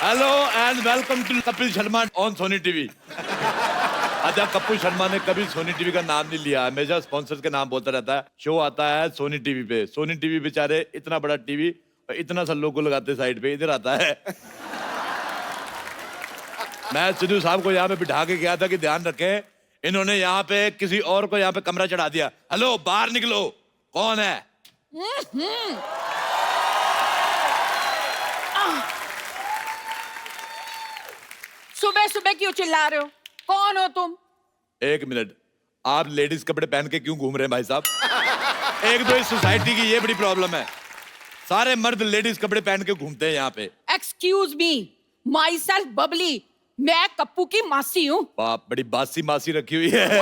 Hello and welcome to Kapil Sharma on Sony TV. अच्छा, कपिल शर्मा ने कभी सोनी टीवी का नाम नहीं लिया, हमेशा स्पॉन्सर्स के नाम बोलता रहता है। शो आता है सोनी टीवी पे। सोनी टीवी बेचारे इतना बड़ा टीवी और इतना सा लोगो लगाते साइड पे, इधर आता है। मैं सिद्धू साहब को यहाँ पे बिठा के गया था कि ध्यान रखें, इन्होंने यहाँ पे किसी और को यहाँ पे कमरा चढ़ा दिया। हेलो, बाहर निकलो, कौन है? सुबह सुबह क्यों चिल्ला रहे हो? कौन हो तुम? एक मिनट, आप लेडीज कपड़े पहन के क्यों घूम रहे हैं भाई साहब? एक तो इस सोसाइटी की ये बड़ी प्रॉब्लम है, सारे मर्द लेडीज कपड़े पहन के घूमते हैं यहाँ पे। Excuse me, my self Babli, मैं कप्पू की मासी हूँ। बाप, बड़ी बासी मासी रखी हुई है।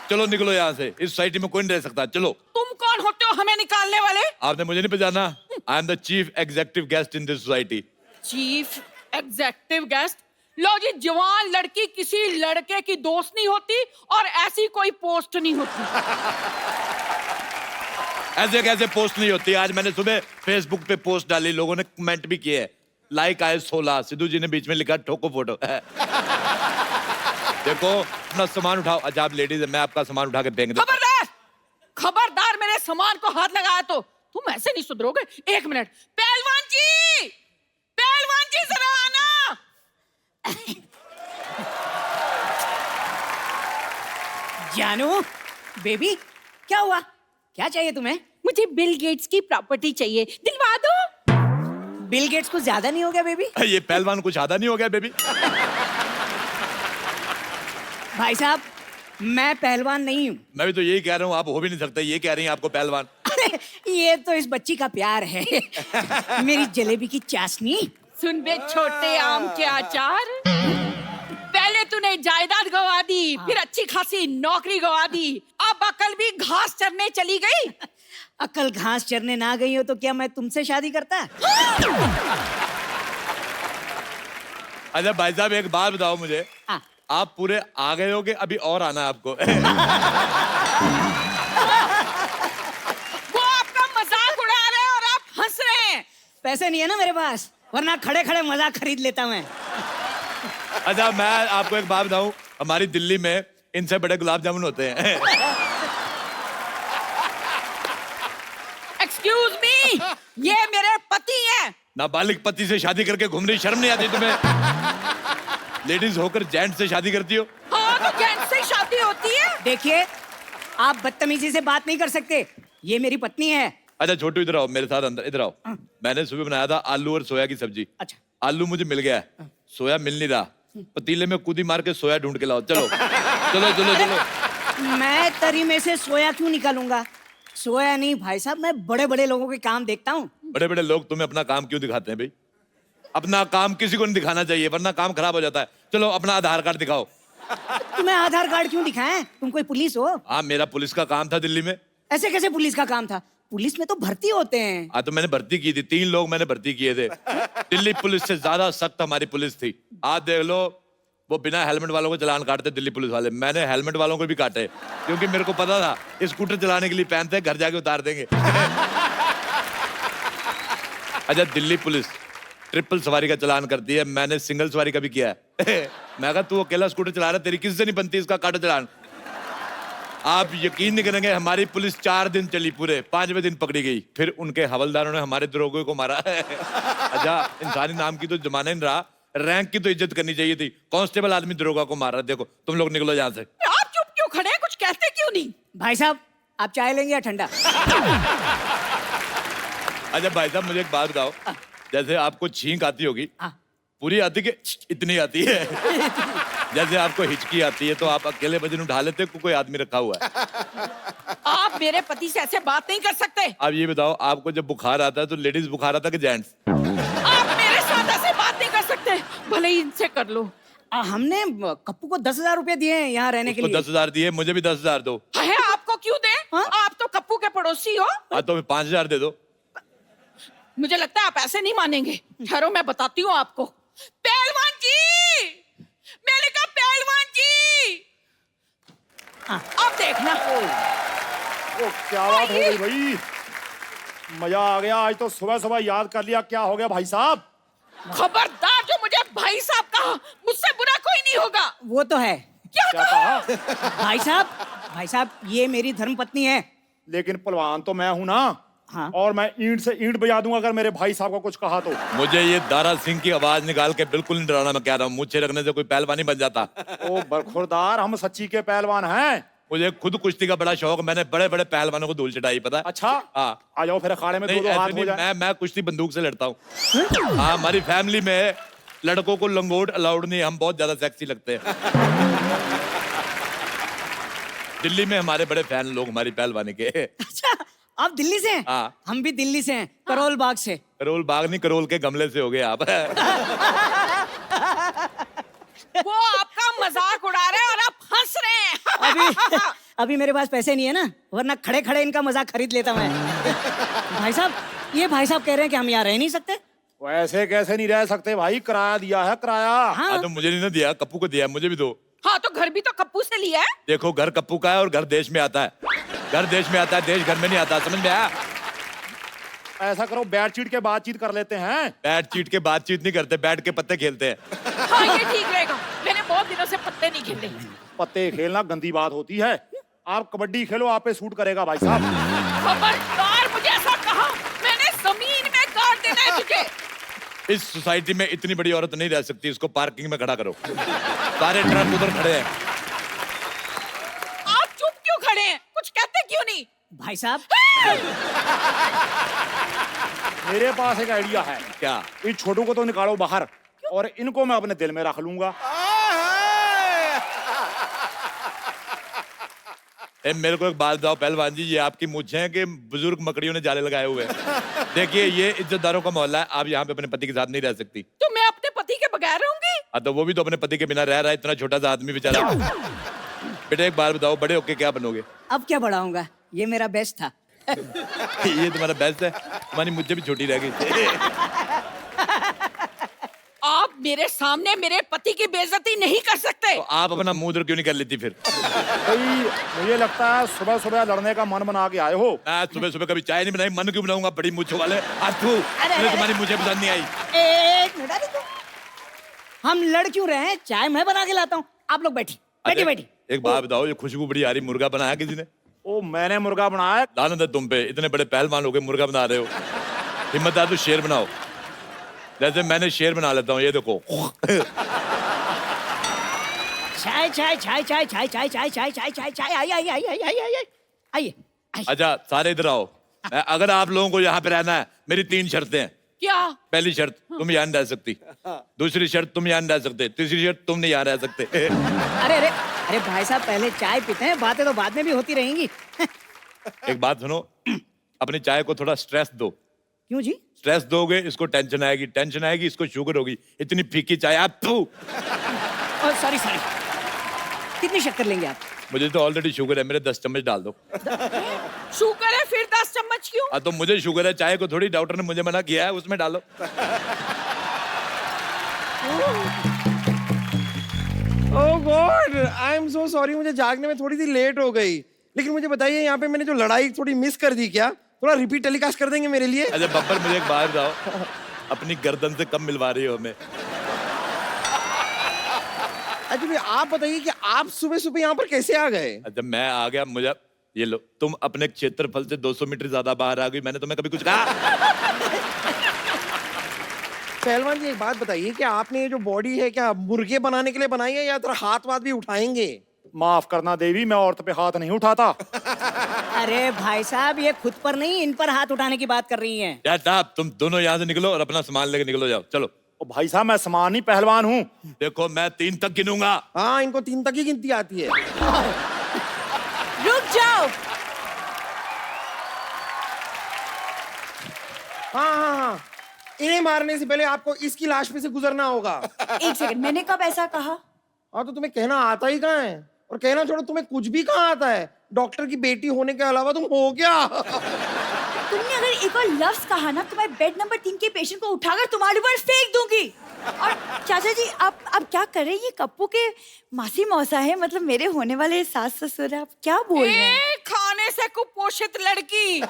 चलो निकलो यहाँ से, इस सोसाइटी में कोई नहीं रह सकता। चलो। तुम कौन होते हो हमें निकालने वाले? आपने मुझे नहीं पहचाना? I am the chief executive guest in this society. Chief executive guest? लो जी, जवान लड़की किसी लड़के की दोस्त नहीं होती और ऐसी कोई पोस्ट नहीं होती। ऐसे कैसे पोस्ट नहीं होती? आज मैंने सुबह फेसबुक पे पोस्ट डाली, लोगों ने कमेंट भी किए, लाइक आए 16। सिद्धू जी ने बीच में लिखा ठोको फोटो। देखो, अपना सामान उठाओ। अच्छा, आप लेडीज है, मैं आपका सामान उठा के फेंक दूं। खबरदार, खबरदार, मेरे सामान को हाथ लगाया तो तुम ऐसे नहीं सुधरोगे। एक मिनट, पहलवान जी, पहलवान जी जरा आना। जानू, बेबी, क्या हुआ? क्या चाहिए तुम्हें? मुझे बिल गेट्स की प्रॉपर्टी चाहिए, दिलवा दो। बिल गेट्स कुछ ज्यादा नहीं हो गया बेबी? ये पहलवान कुछ आधा नहीं हो गया बेबी? भाई साहब, मैं पहलवान नहीं हूँ। मैं भी तो यही कह रहा हूँ, आप हो भी नहीं सकते, ये कह रही हैं आपको पहलवान। अरे ये तो इस बच्ची का प्यार है। मेरी जलेबी की चाशनी। सुन बे छोटे आम के अचार, पहले तूने जायदाद गवा दी, फिर अच्छी खासी नौकरी गवा दी, अब अकल भी घास चरने चली गई। अकल घास चरने ना गई हो तो क्या मैं तुमसे शादी करता? अच्छा भाई साहब, एक बात बताओ मुझे, हाँ। आप पूरे आ गए होगे, अभी और आना है आपको? वो आपका मजाक उड़ा रहे हैं और आप हंस रहे हैं। पैसे नहीं है ना मेरे पास, वरना खड़े खड़े मजाक खरीद लेता मैं। अच्छा, मैं आपको एक बात बताऊं, हमारी दिल्ली में इनसे बड़े गुलाब जामुन होते हैं। एक्सक्यूज मी, ये मेरे पति हैं। नाबालिग पति से शादी करके घूम रही, शर्म नहीं आती तुम्हें? लेडीज होकर जेंट से शादी करती हो? हाँ, तो जेंट्स से शादी होती है। देखिए, आप बदतमीजी से बात नहीं कर सकते, ये मेरी पत्नी है। अच्छा छोटू, इधर आओ मेरे साथ, अंदर इधर आओ। मैंने सुबह बनाया था आलू और सोया की सब्जी। अच्छा। आलू मुझे मिल गया है, सोया मिल नहीं रहा, पतीले में कूदी मार के सोया ढूंढ के लाओ। चलो चलो चलो चलो। मैं तरी में से सोया क्यों निकालूंगा? सोया नहीं भाई साहब, मैं बड़े बड़े लोगों के काम देखता हूँ। बड़े बड़े लोग तुम्हें अपना काम क्यों दिखाते हैं भाई? अपना काम किसी को नहीं दिखाना चाहिए, वरना काम खराब हो जाता है। चलो अपना आधार कार्ड दिखाओ। तुम्हें आधार कार्ड क्यों दिखाएं? तुम कोई पुलिस हो? हाँ, मेरा पुलिस का काम था दिल्ली में। ऐसे कैसे पुलिस का काम था? पुलिस में तो भर्ती होते हैं। हाँ, तो मैंने भर्ती की थी, 3 लोग मैंने भर्ती किए थे। दिल्ली पुलिस से ज्यादा सख्त हमारी पुलिस थी। आज देख लो, वो बिना हेलमेट वालों को चालान काटते दिल्ली पुलिस वाले। मैंने हेलमेट वालों को भी काटे, क्योंकि मेरे को पता था स्कूटर चलाने के लिए पहनते हैं, घर जाके उतार देंगे। अच्छा, दिल्ली पुलिस ट्रिपल सवारी का चालान करती है, मैंने सिंगल सवारी का भी किया है। मैं कहा तू अकेला स्कूटर चला रहा है, तेरी किससे नहीं बनती, इसका काटो चालान। आप यकीन नहीं करेंगे, हमारी पुलिस 4 दिन चली, पूरे 5वें दिन पकड़ी गई। फिर उनके हवलदारों ने हमारे दरोगे को मारा। अच्छा, इंसानी नाम की तो जमाना नहीं रहा, रैंक की तो इज्जत करनी चाहिए थी। कांस्टेबल आदमी दरोगा को मार रहा। देखो, तुम लोग निकलो यहाँ से। आप चुप क्यों खड़े हैं? कुछ कहते क्यों नहीं? भाई साहब, आप चाय लेंगे या ठंडा? अच्छा भाई साहब, मुझे एक बात बताओ, जैसे आपको छींक आती होगी, पूरी आती कि इतनी आती है? जैसे आपको हिचकी आती है तो आप अकेले वजन उठा लेते हो, कोई आदमी रखा हुआ है? आप मेरे पति से ऐसे बात नहीं कर सकते। आप ये बताओ, आपको जब बुखार आता है तो लेडीज बुखार आता है कि जेंट्स? आप मेरे साथ ऐसे बात नहीं कर सकते, भले ही इनसे कर लो। हमने कप्पू को 10,000 रुपए दिए हैं यहाँ रहने के लिए। 10,000 दिए, मुझे भी 10,000 दो। है, आपको क्यों दे? आप तो कप्पू के पड़ोसी हो। हाँ, तो 5,000 दे दो। मुझे लगता है आप ऐसे नहीं मानेंगे। ठहरो, मैं बताती हूँ आपको। पहलवान जी, मैंने कहा पहलवान जी। अब देखना। ओ, क्या बात हो गई भाई? मजा आ गया। आज तो सुबह सुबह याद कर लिया। क्या हो गया भाई साहब? खबरदार, जो मुझे भाई साहब कहा, मुझसे बुरा कोई नहीं होगा। वो तो है। क्या क्या कहा? कहा? भाई साहब ये मेरी धर्मपत्नी है। लेकिन पहलवान तो मैं हूं ना। हाँ। और मैं ईंट से ईंट बजा दूंगा अगर मेरे भाई साहब को कुछ कहा तो। मुझे ये दारा सिंह की आवाज निकाल के बिल्कुल नहीं डराना। मैं कह रहा हूँ मुझे रखने से कोई पहलवान नहीं बन जाता। ओ बरखुरदार, हम सच्ची के पहलवान हैं। मुझे खुद कुश्ती का बड़ा शौक। मैंने बड़े बड़े पहलवानों को धूल चटाई, पता है? अच्छा। हाँ। आ जाओ फिर अखाड़े में नहीं, दो हाथ ऐसे हो नहीं, जाए। मैं कुश्ती बंदूक से लड़ता हूँ। हाँ, हमारी फैमिली में लड़कों को लंगोट अलाउड नहीं। हम बहुत ज्यादा सेक्सी लगते हैं। दिल्ली में हमारे बड़े फैन लोग हमारी पहलवानी के। अच्छा, आप दिल्ली से हैं? हाँ। हम भी दिल्ली से हैं, करोल बाग से। करोल बाग नहीं, करोल के गमले से हो गए आप। वो आपका मजाक उड़ा रहे हैं और आप हंस रहे हैं। अभी अभी मेरे पास पैसे नहीं है ना, वरना खड़े खड़े इनका मजाक खरीद लेता मैं। भाई साहब, ये भाई साहब कह रहे हैं कि हम यहाँ रह नहीं सकते। वैसे कैसे नहीं रह सकते भाई? किराया दिया है, किराया। हाँ। हाँ, तो मुझे नहीं ना दिया, कप्पू को दिया, मुझे भी दो। हाँ, तो घर भी तो कप्पू से लिया है। देखो, घर कप्पू का है और घर देश में आता है। घर देश में आता है, देश घर में नहीं आता। समझ में आया? ऐसा करो, बैट चीट के बातचीत कर लेते हैं। बैट चीट के बातचीत नहीं करते, बैठ के पत्ते खेलते हैं। हाँ, ये ठीक रहेगा। मैंने बहुत दिनों से पत्ते नहीं खेले। पत्ते खेलना गंदी बात होती है। आप कबड्डी खेलो, आप पे सूट करेगा भाई साहब। खबरदार, मुझे ऐसा कहा, मैंने जमीन में गाड़ देना है तुझे। इस सोसाइटी में इतनी बड़ी औरत नहीं रह सकती। इसको पार्किंग में खड़ा करो। सारे ट्रक उधर खड़े हैं। आप चुप क्यों खड़े हैं? कुछ कहते क्यों नहीं? भाई साहब, मेरे पास एक आइडिया है। क्या? इन छोटों को तो निकालो बाहर और इनको मैं अपने दिल में रख लूंगा। मेरे को एक बात बताओ पहलवान जी, ये आपकी मूंछें हैं कि बुजुर्ग मकड़ियों ने जाले लगाए हुए हैं? देखिए, ये इज्जतदारों का मोहल्ला है। आप यहाँ पे अपने पति के साथ नहीं रह सकती। तो मैं अपने पति के बगैर रहूंगी? तो वो भी तो अपने पति के बिना रह रहा है, इतना छोटा सा आदमी बेचारा। बेटा एक बार बताओ, बड़े होके क्या बनोगे? अब क्या बढ़ाऊंगा, ये मेरा बेस्ट था। ये तुम्हारा बेस्ट है। तुम्हारी मुझे भी छोटी रह गई। आप मेरे सामने मेरे पति की बेइज्जती नहीं कर सकते। तो आप अपना मुंह उधर क्यों नहीं कर लेती फिर? भाई मुझे लगता है सुबह सुबह लड़ने का मन बना के आए हो। मैं सुबह सुबह कभी चाय नहीं बनाई, मन क्यों बनाऊंगा? बड़ी मूंछों वाले। मुझे तुम्हारी मुझे पसंद नहीं आई। एक मिनट, अरे हम लड़ क्यों रहे हैं? चाय मैं बना के लाता हूँ, आप लोग बैठी बैठी बैठी। एक बात बताओ, ये खुशबू बड़ी आ रही, मुर्गा बनाया किसी ने? ओ, मैंने मुर्गा बनाया। लानत है तुम पे, इतने बड़े पहलवान हो गए मुर्गा बना रहे हो। हिम्मत है तो शेर बनाओ, जैसे मैंने शेर बना लेता हूँ। ये देखो। चाय चाय चाय चाय चाय चाय चाय चाय चाय चाय चाय आई आई आई आई आई आई आइए। अच्छा, सारे इधर आओ। अगर आप लोगों को यहाँ पे रहना है, मेरी 3 शर्तें हैं। क्या? पहली शर्त, तुम यहाँ नहीं रह सकती। दूसरी शर्त, तुम यहाँ नहीं रह सकते। तीसरी शर्त, तुम नहीं यहाँ रह सकते। अरे अरे अरे भाई साहब, पहले चाय पीते हैं, बातें तो बाद में भी होती रहेंगी। एक बात सुनो, अपनी चाय को थोड़ा स्ट्रेस दो। क्यों जी? स्ट्रेस दोगे इसको टेंशन आएगी, टेंशन आएगी इसको शुगर होगी। इतनी फीकी चाय आप सॉरी सॉरी, कितनी शक्कर लेंगे आप? मुझे तो ऑलरेडी शुगर है, मेरे 10 चम्मच डाल दो। शुगर है, फिर 10 चम्मच क्यों? तो मुझे शुगर है, चाय को थोड़ी डॉक्टर ने मुझे मना किया है, उसमें डालो। Oh God, I am so sorry, मुझे जागने में थोड़ी सी लेट हो गई। लेकिन मुझे बताइए, यहाँ पे मैंने जो लड़ाई थोड़ी मिस कर दी, क्या थोड़ा रिपीट टेलीकास्ट कर देंगे मेरे लिए? अच्छा बब्बर, मुझे एक बात बताओ, अपनी गर्दन से कम मिलवा रही हो हमें? अच्छा भाई, आप बताइए कि आप सुबह सुबह यहाँ पर कैसे आ गए? अच्छा, मैं आ गया, मुझे ये लो, तुम अपने क्षेत्रफल से 200 मीटर ज्यादा बाहर आ गई। मैंने तुम्हें कभी कुछ कहा? पहलवान जी, एक बात बताइए कि आपने ये जो बॉडी है, क्या मुर्गे बनाने के लिए बनाई है या थोड़ा हाथ वाथ भी उठाएंगे? माफ करना देवी, मैं औरत पे हाथ नहीं उठाता। अरे भाई साहब, ये खुद पर नहीं, इन पर हाथ उठाने की बात कर रही हैं। यार साहब, तुम दोनों यहाँ से निकलो और अपना सामान लेके निकलो, जाओ चलो। ओ भाई साहब, मैं समानी पहलवान हूँ। देखो, मैं 3 तक गिनूंगा। हाँ, इनको 3 तक ही गिनती आती है। रुक जाओ। हाँ हाँ हाँ, इन्हें मारने से पहले आपको इसकी लाश पे से गुजरना होगा। एक सेकंड, मैंने कब ऐसा कहा? हाँ, तो तुम्हें कहना आता ही कहाँ है? और कहना छोड़ो, तुम्हें कुछ भी कहाँ आता है? डॉक्टर की बेटी होने के अलावा तुम हो क्या? तुमने अगर एक और लफ्ज कहा ना तो मैं बेड नंबर 3 के पेशेंट को उठाकर तुम्हारे ऊपर फेंक दूंगी। और चाचा जी आप क्या कर रहे हैं? ये कप्पू के मासी मौसा है, मतलब मेरे होने वाले सास ससुर है। आप क्या बोल रहे हैं? खाने से कुपोषित लड़की।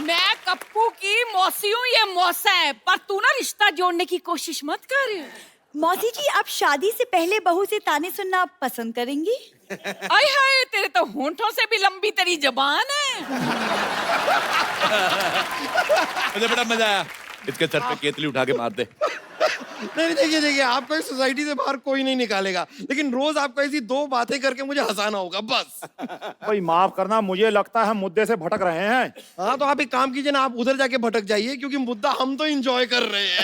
मैं कप्पू की मौसी हूँ, ये मौसा है, पर तू ना रिश्ता जोड़ने की कोशिश मत कर। मौसी जी आप शादी से पहले बहू से ताने सुनना पसंद करेंगी? आय हाय, तेरे तो होंठों से भी लंबी तेरी जबान है। मुझे बड़ा मजा आया। इसके सर पे केतली उठा के मार दे। नहीं देखिए आपको इस सोसाइटी से बाहर कोई नहीं निकालेगा, लेकिन रोज आपको ऐसी 2 बातें करके मुझे हंसाना होगा बस। भाई माफ करना, मुझे लगता है मुद्दे से भटक रहे हैं। हाँ तो आप एक काम कीजिए ना, आप उधर जाके भटक जाइए, क्योंकि मुद्दा हम तो एंजॉय कर रहे हैं।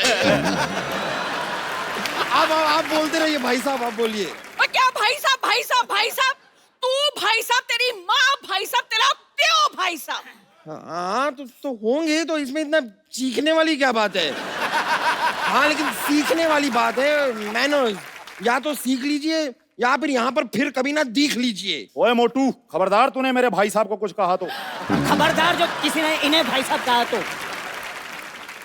आप बोलते रहिए भाई साहब, आप बोलिए। क्या भाई साहब भाई साहब भाई साहब? तू भाई साहब, तेरी माँ भाई साहब, तेरा प्यो भाई साहब। हाँ तो होंगे, तो इसमें इतना सीखने वाली क्या बात है? हाँ लेकिन सीखने वाली बात है, मैनर्स। या तो सीख लीजिए या फिर यहाँ पर फिर कभी ना दिख लीजिए। ओए मोटू, खबरदार तूने मेरे भाई साहब को कुछ कहा तो। खबरदार जो किसी ने इन्हें भाई साहब कहा तो।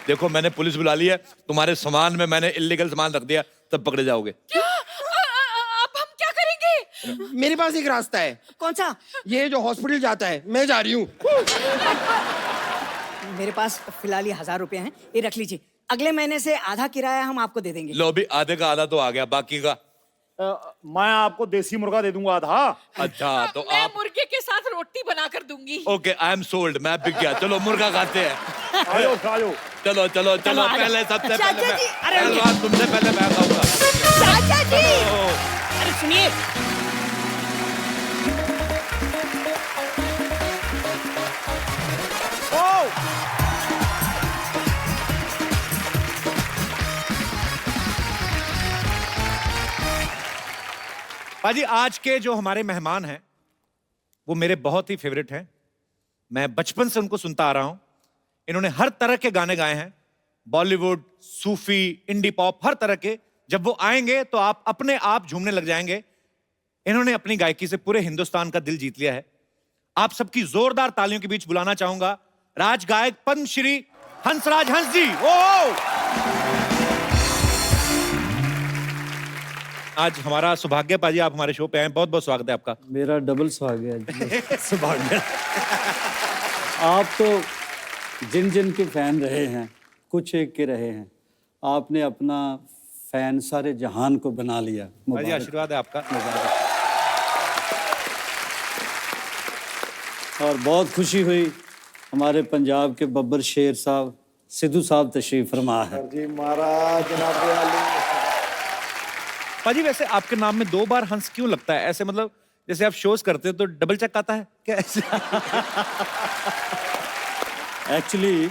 देखो मैंने पुलिस बुला ली है, तुम्हारे सामान में मैंने इलीगल सामान रख दिया, तब पकड़े जाओगे। क्या? अब हम क्या करेंगे? मेरे पास एक रास्ता है। कौन सा? ये जो हॉस्पिटल जाता है, मैं जा रही हूँ। मेरे पास फिलहाल ये 1000 रुपए हैं, ये रख लीजिए। अगले महीने से आधा किराया हम आपको दे देंगे। लो भी, आधे का आधा तो आ गया, बाकी का मैं आपको देसी मुर्गा दे दूंगा आधा। अच्छा तो मैं आप। मुर्गे के साथ रोटी बना कर दूंगी। ओके आई एम सोल्ड, मैं बिक गया। चलो मुर्गा खाते हैं। आयो आयो। चलो चलो चलो, आ जाओ। पहले सबसे चाचा पहले जी, मैं, पहलवान तुमसे पहले मैं खाऊंगा। चाचा जी अरे सुनिए, पाजी आज के जो हमारे मेहमान हैं वो मेरे बहुत ही फेवरेट हैं। मैं बचपन से उनको सुनता आ रहा हूं। इन्होंने हर तरह के गाने गाए हैं, बॉलीवुड, सूफी, इंडी पॉप, हर तरह के। जब वो आएंगे तो आप अपने आप झूमने लग जाएंगे। इन्होंने अपनी गायकी से पूरे हिंदुस्तान का दिल जीत लिया है। आप सबकी जोरदार तालियों के बीच बुलाना चाहूंगा राज गायक पद्मश्री हंसराज हंस जी। आज हमारा सौभाग्य पाजी, आप हमारे शो पे आए, बहुत बहुत स्वागत है आपका। मेरा डबल सौभाग्य। सौभाग्य। आप तो जिन जिन के फैन रहे हैं, कुछ एक के रहे हैं, आपने अपना फैन सारे जहान को बना लिया। पाजी आशीर्वाद है आपका। और बहुत खुशी हुई, हमारे पंजाब के बब्बर शेर साहब सिद्धू साहब तशरीफ फरमा है। जी महाराज, जनाब पाजी वैसे आपके नाम में 2 बार हंस क्यों लगता है? ऐसे मतलब जैसे आप शोज करते हो तो डबल चेक आता है क्या ऐसे? एक्चुअली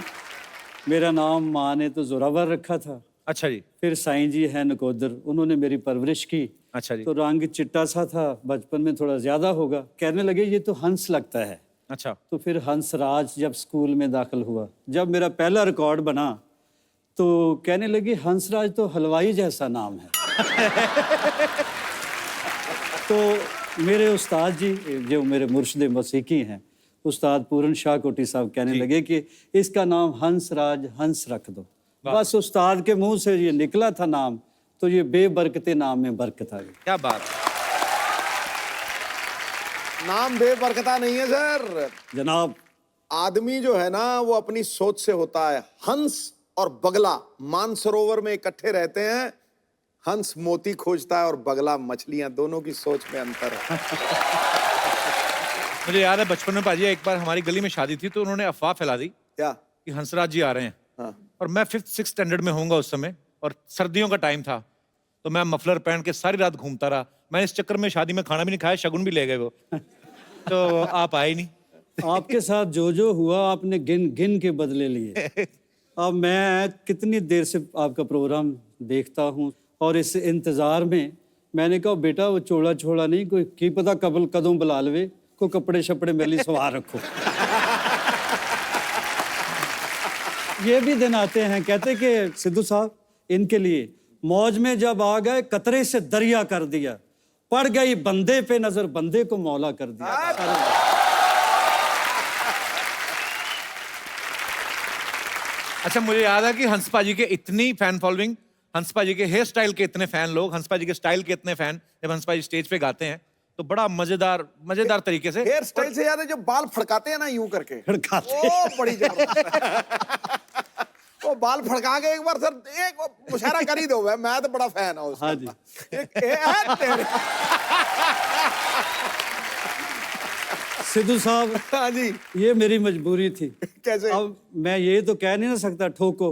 मेरा नाम माँ ने तो जोरावर रखा था। अच्छा जी। फिर साईं जी हैं नकोदर, उन्होंने मेरी परवरिश की। अच्छा जी। तो रंग चिट्टा सा था, बचपन में थोड़ा ज्यादा होगा, कहने लगे ये तो हंस लगता है। अच्छा। तो फिर हंसराज जब स्कूल में दाखिल हुआ, जब मेरा पहला रिकॉर्ड बना तो कहने लगे हंसराज तो हलवाई जैसा नाम है। तो मेरे उस्ताद जी जो मेरे मुर्शिद मौसीकी हैं, उस्ताद पूरन शाह कोटी साहब कहने लगे कि इसका नाम हंसराज हंस रख दो। बस उस्ताद के मुंह से ये निकला था नाम, तो ये बेबरकते नाम में बरकत आ गई। क्या बात। नाम बेबरकता नहीं है सर जनाब। आदमी जो है ना वो अपनी सोच से होता है। हंस और बगला मानसरोवर में इकट्ठे रहते हैं। हंस मोती खोजता है और बगला मछलियां, दोनों की सोच में अंतर है। मुझे याद है बचपन में पाजी एक बार हमारी गली में शादी थी तो उन्होंने अफवाह फैला दी क्या? कि हंसराज जी आ रहे हैं। हाँ। और मैं 5th-6th स्टैंडर्ड में होऊंगा उस समय, और सर्दियों का टाइम था, तो मैं मफलर पहन के सारी रात घूमता रहा। मैंने इस चक्कर में शादी में खाना भी नहीं खाया, शगुन भी ले गए वो। तो आप आए नहीं। आपके साथ जो हुआ आपने गिन गिन के बदले लिए। अब मैं कितनी देर से आपका प्रोग्राम देखता हूँ और इस इंतजार में मैंने कहा बेटा वो चोड़ा छोड़ा नहीं, कोई की पता कबल कदों बुला लवे, को कपड़े शपड़े मेरे लिए सवार रखो। ये भी दिन आते हैं, कहते कि सिद्धू साहब इनके लिए मौज में जब आ गए कतरे से दरिया कर दिया, पड़ गई बंदे पे नजर बंदे को मौला कर दिया। अच्छा, मुझे याद है कि हंस पाजी के इतनी फैन फॉलोइंग, हंस पाजी के हेयर स्टाइल के इतने फैन लोग, हंस पाजी के स्टाइल के इतने फैन, जब हंस पाजी स्टेज पे गाते हैं तो बड़ा मजेदार तरीके से। हेयर स्टाइल से ज्यादा जो बाल फड़काते हैं ना यूं करके, खड़काते वो बड़ी जबरदस्त है। वो बाल फड़का के एक बार सर एक मुशायरा कर ही दो, मैं तो बड़ा फैन हूँ उसका। हाँ जी। तेरे। सिद्धू साहब, हाँ जी, ये मेरी मजबूरी थी। कैसे? अब मैं ये तो कह नहीं ना सकता ठोको।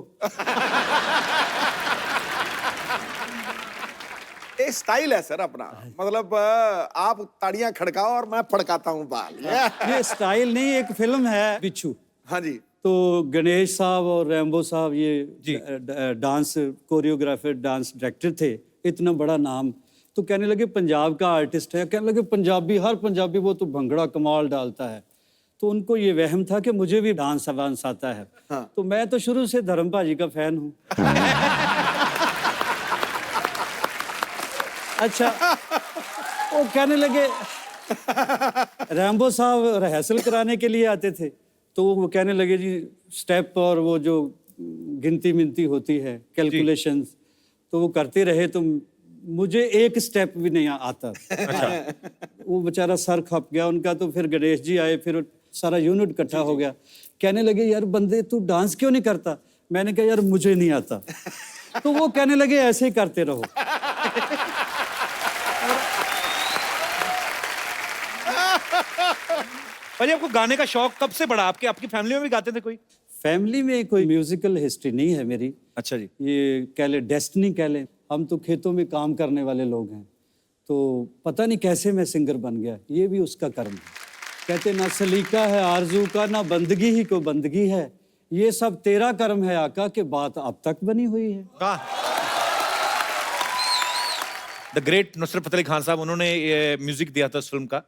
ये स्टाइल है सर अपना, मतलब आप ताड़ियां खड़काओ और मैं फड़काता हूँ बाल। ये स्टाइल नहीं, एक फिल्म है बिच्छू। हाँ जी, तो गणेश साहब और रैम्बो साहब ये डांस कोरियोग्राफर, डांस डायरेक्टर थे, इतना बड़ा नाम। तो कहने लगे पंजाब का आर्टिस्ट है, कहने लगे पंजाबी, हर पंजाबी वो तो भंगड़ा कमाल डालता है। तो उनको ये वहम था कि मुझे भी डांस वांस आता है। हाँ। तो मैं तो शुरू से धर्म भाजी का फैन हूँ। अच्छा, वो कहने लगे, रैम्बो साहब रिहर्सल कराने के लिए आते थे, तो वो कहने लगे जी स्टेप और वो जो गिनती मिनती होती है, कैलकुलेशंस, तो वो करते रहे, तो मुझे एक स्टेप भी नहीं आता। अच्छा। वो बेचारा सर खप गया उनका। तो फिर गणेश जी आए, फिर सारा यूनिट इकट्ठा हो गया। कहने लगे यार बंदे तू डांस क्यों नहीं करता? मैंने कहा यार मुझे नहीं आता। तो वो कहने लगे ऐसे ही करते रहो। भाई आपको गाने का शौक कब से बढ़ा? आपकी फैमिली में भी गाते थे कोई? फैमिली में कोई म्यूजिकल हिस्ट्री नहीं है मेरी। अच्छा जी। ये कह ले डेस्टिनी कह ले, हम तो खेतों में काम करने वाले लोग हैं। तो पता नहीं कैसे मैं सिंगर बन गया, ये भी उसका कर्म है। कहते ना सलीका है आरजू का, ना बंदगी ही को बंदगी है, ये सब तेरा कर्म है आका, के बात अब तक बनी हुई है। द ग्रेट नुसरत फतेह अली खान साहब, उन्होंने ये म्यूजिक दिया था इस फिल्म का।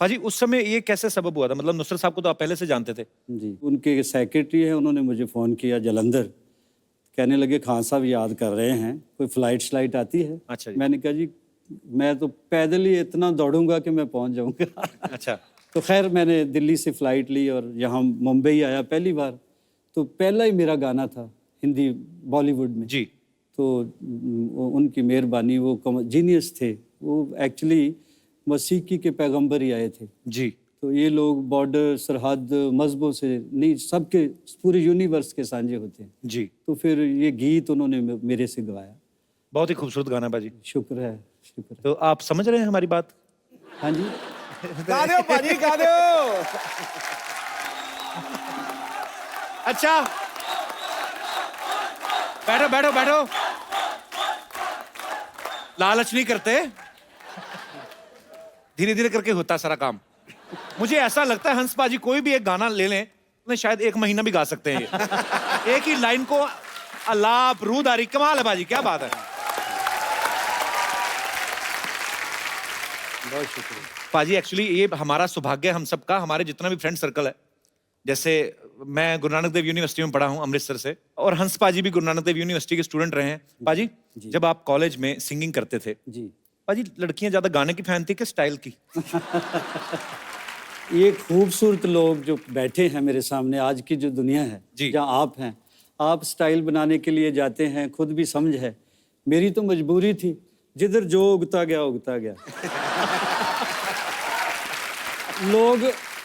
पाजी उस समय ये कैसे सबब हुआ था? मतलब नुसरत साहब को तो आप पहले से जानते थे? जी, उनके सेक्रेटरी हैं, उन्होंने मुझे फ़ोन किया जलंधर, कहने लगे खान साहब याद कर रहे हैं, कोई फ्लाइट आती है? अच्छा जी। मैंने कहा जी मैं तो पैदल ही इतना दौड़ूंगा कि मैं पहुंच जाऊंगा। अच्छा। तो खैर मैंने दिल्ली से फ़्लाइट ली और यहाँ मुंबई आया पहली बार। तो पहला ही मेरा गाना था हिंदी बॉलीवुड में जी। तो उनकी मेहरबानी, वो जीनियस थे, वो एक्चुअली मसीकी के पैगंबर ही आए थे जी। तो ये लोग बॉर्डर सरहद मजहबों से नहीं, सबके पूरे यूनिवर्स के सांझे होते हैं जी। तो फिर ये गीत उन्होंने मेरे से गवाया। बहुत ही खूबसूरत गाना बाजी। शुक्र है, शुक्र है। तो आप समझ रहे हैं हमारी बात? हाँ जी। गा दो पाजी, गा दो। अच्छा, बैठो बैठो बैठो, लालच नहीं करते, धीरे धीरे करके होता सारा काम। मुझे ऐसा लगता है हंस पाजी कोई भी एक गाना ले लें तो शायद 1 महीना भी गा सकते हैं ये। एक ही लाइन को अलाप रूदारी, कमाल है बाजी, क्या बात है। बहुत शुक्रिया पाजी। एक्चुअली ये हमारा सौभाग्य है हम सबका, हमारे जितना भी फ्रेंड सर्कल है, जैसे मैं गुरु नानक देव यूनिवर्सिटी में पढ़ा हूँ अमृतसर से, और हंस पाजी भी गुरु नानक देव यूनिवर्सिटी के स्टूडेंट रहे हैं। पाजी जब आप कॉलेज में सिंगिंग करते थे जी, पाजी, लड़कियां ज्यादा गाने की फैन थी कि स्टाइल की? ये खूबसूरत लोग जो बैठे हैं मेरे सामने, आज की जो दुनिया है जी। जहाँ आप हैं, आप स्टाइल बनाने के लिए जाते हैं, खुद भी समझ है। मेरी तो मजबूरी थी, जिधर जो उगता गया उगता गया।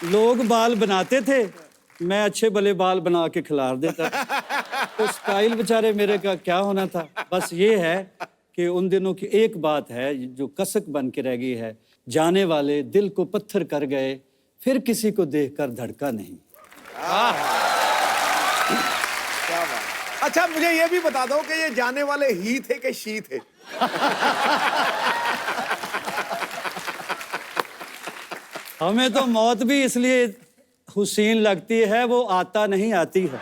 लोग बाल बनाते थे, मैं अच्छे भले बाल बना के खिलार देता। तो स्टाइल बेचारे मेरे का क्या होना था। बस ये है कि उन दिनों की एक बात है जो कसक बन के रह गई है, जाने वाले दिल को पत्थर कर गए, फिर किसी को देखकर धड़का नहीं। क्या बात। अच्छा मुझे ये भी बता दो कि ये जाने वाले ही थे कि शी थे? हमें तो मौत भी इसलिए हुसैन लगती है, वो आता नहीं आती है।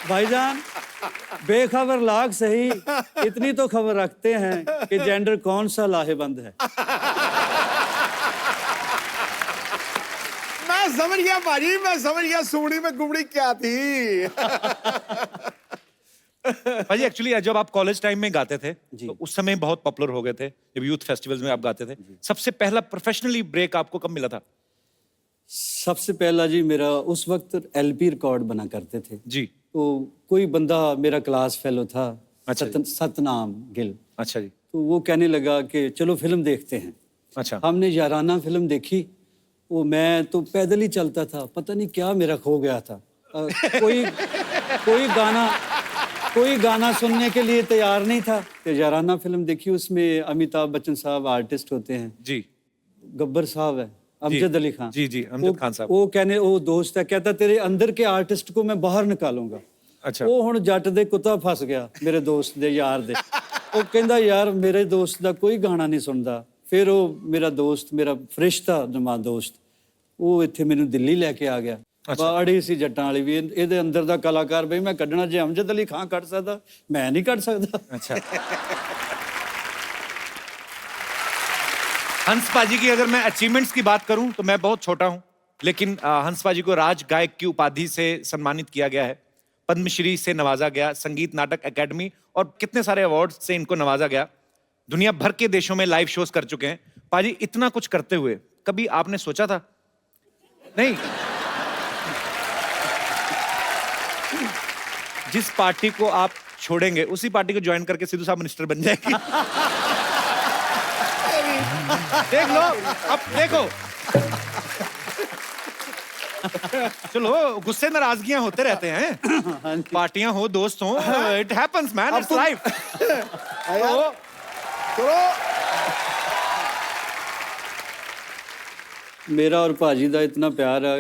भाईजान बेखबर लाग सही, इतनी तो खबर रखते हैं कि जेंडर कौन सा लाहेबंद है। मैं समझ गया भाजी, मैं समझ गया सुमड़ी में गुमड़ी क्या थी। भाजी एक्चुअली जब आप कॉलेज टाइम में गाते थे जी। तो उस समय बहुत पॉपुलर हो गए थे, जब यूथ फेस्टिवल्स में आप गाते थे। सबसे पहला प्रोफेशनली ब्रेक आपको कब मिला था? सबसे पहला जी मेरा उस वक्त एलपी रिकॉर्ड बना करते थे। जी। तो कोई बंदा मेरा क्लास फेलो था, अच्छा जी। सतनाम गिल। अच्छा जी। तो वो कहने लगा कि चलो फिल्म देखते हैं। अच्छा। हमने याराना फिल्म देखी। वो मैं तो पैदल ही चलता था, पता नहीं क्या मेरा खो गया था। कोई कोई गाना सुनने के लिए तैयार नहीं था। कि याराना फिल्म देखी, उसमें अमिताभ बच्चन साहब आर्टिस्ट होते हैं, जी। गब्बर साहब है, अमजद अली खान। जी जी, अमजद खान साहब। वो दोस्त है, कहता तेरे अंदर के आर्टिस्ट को मैं बाहर निकालूंगा। अच्छा। वो हुण जट दे कुत्ता फस गया मेरे दोस्त दे यार दे। वो कहंदा यार मेरे दोस्त दा कोई गाना नहीं सुनदा। फिर वो मेरा दोस्त, मेरा फरिश्ता जमा दोस्त, वो इत्थे मैनू दिल्ली लैके आ गया। बाड़ी सी जट्टां वाली भी ਇਹਦੇ ਅੰਦਰ ਦਾ ਕਲਾਕਾਰ ਬਈ ਮੈਂ ਕੱਢਣਾ, ਜੇ ਅਮਜਦ ਅਲੀ ਖਾਨ ਕੱਢ ਸਕਦਾ मैं नहीं ਕੱਢ ਸਕਦਾ। अच्छा। हंस पाजी की अगर मैं अचीवमेंट्स की बात करूं तो मैं बहुत छोटा हूं, लेकिन हंस पाजी को राज गायक की उपाधि से सम्मानित किया गया है, पद्मश्री से नवाजा गया, संगीत नाटक एकेडमी और कितने सारे अवार्ड से इनको नवाजा गया। दुनिया भर के देशों में लाइव शोज कर चुके हैं। पाजी, इतना कुछ करते हुए कभी आपने सोचा था? नहीं, जिस पार्टी को आप छोड़ेंगे उसी पार्टी को ज्वाइन करके सिद्धू साहब मिनिस्टर बन जाएगी। देख लो, अब देखो। चलो, गुस्से नाराजगियां होते रहते हैं, पार्टियां हो, दोस्त हो, it happens man, it's life. मेरा और भाजी का इतना प्यार है।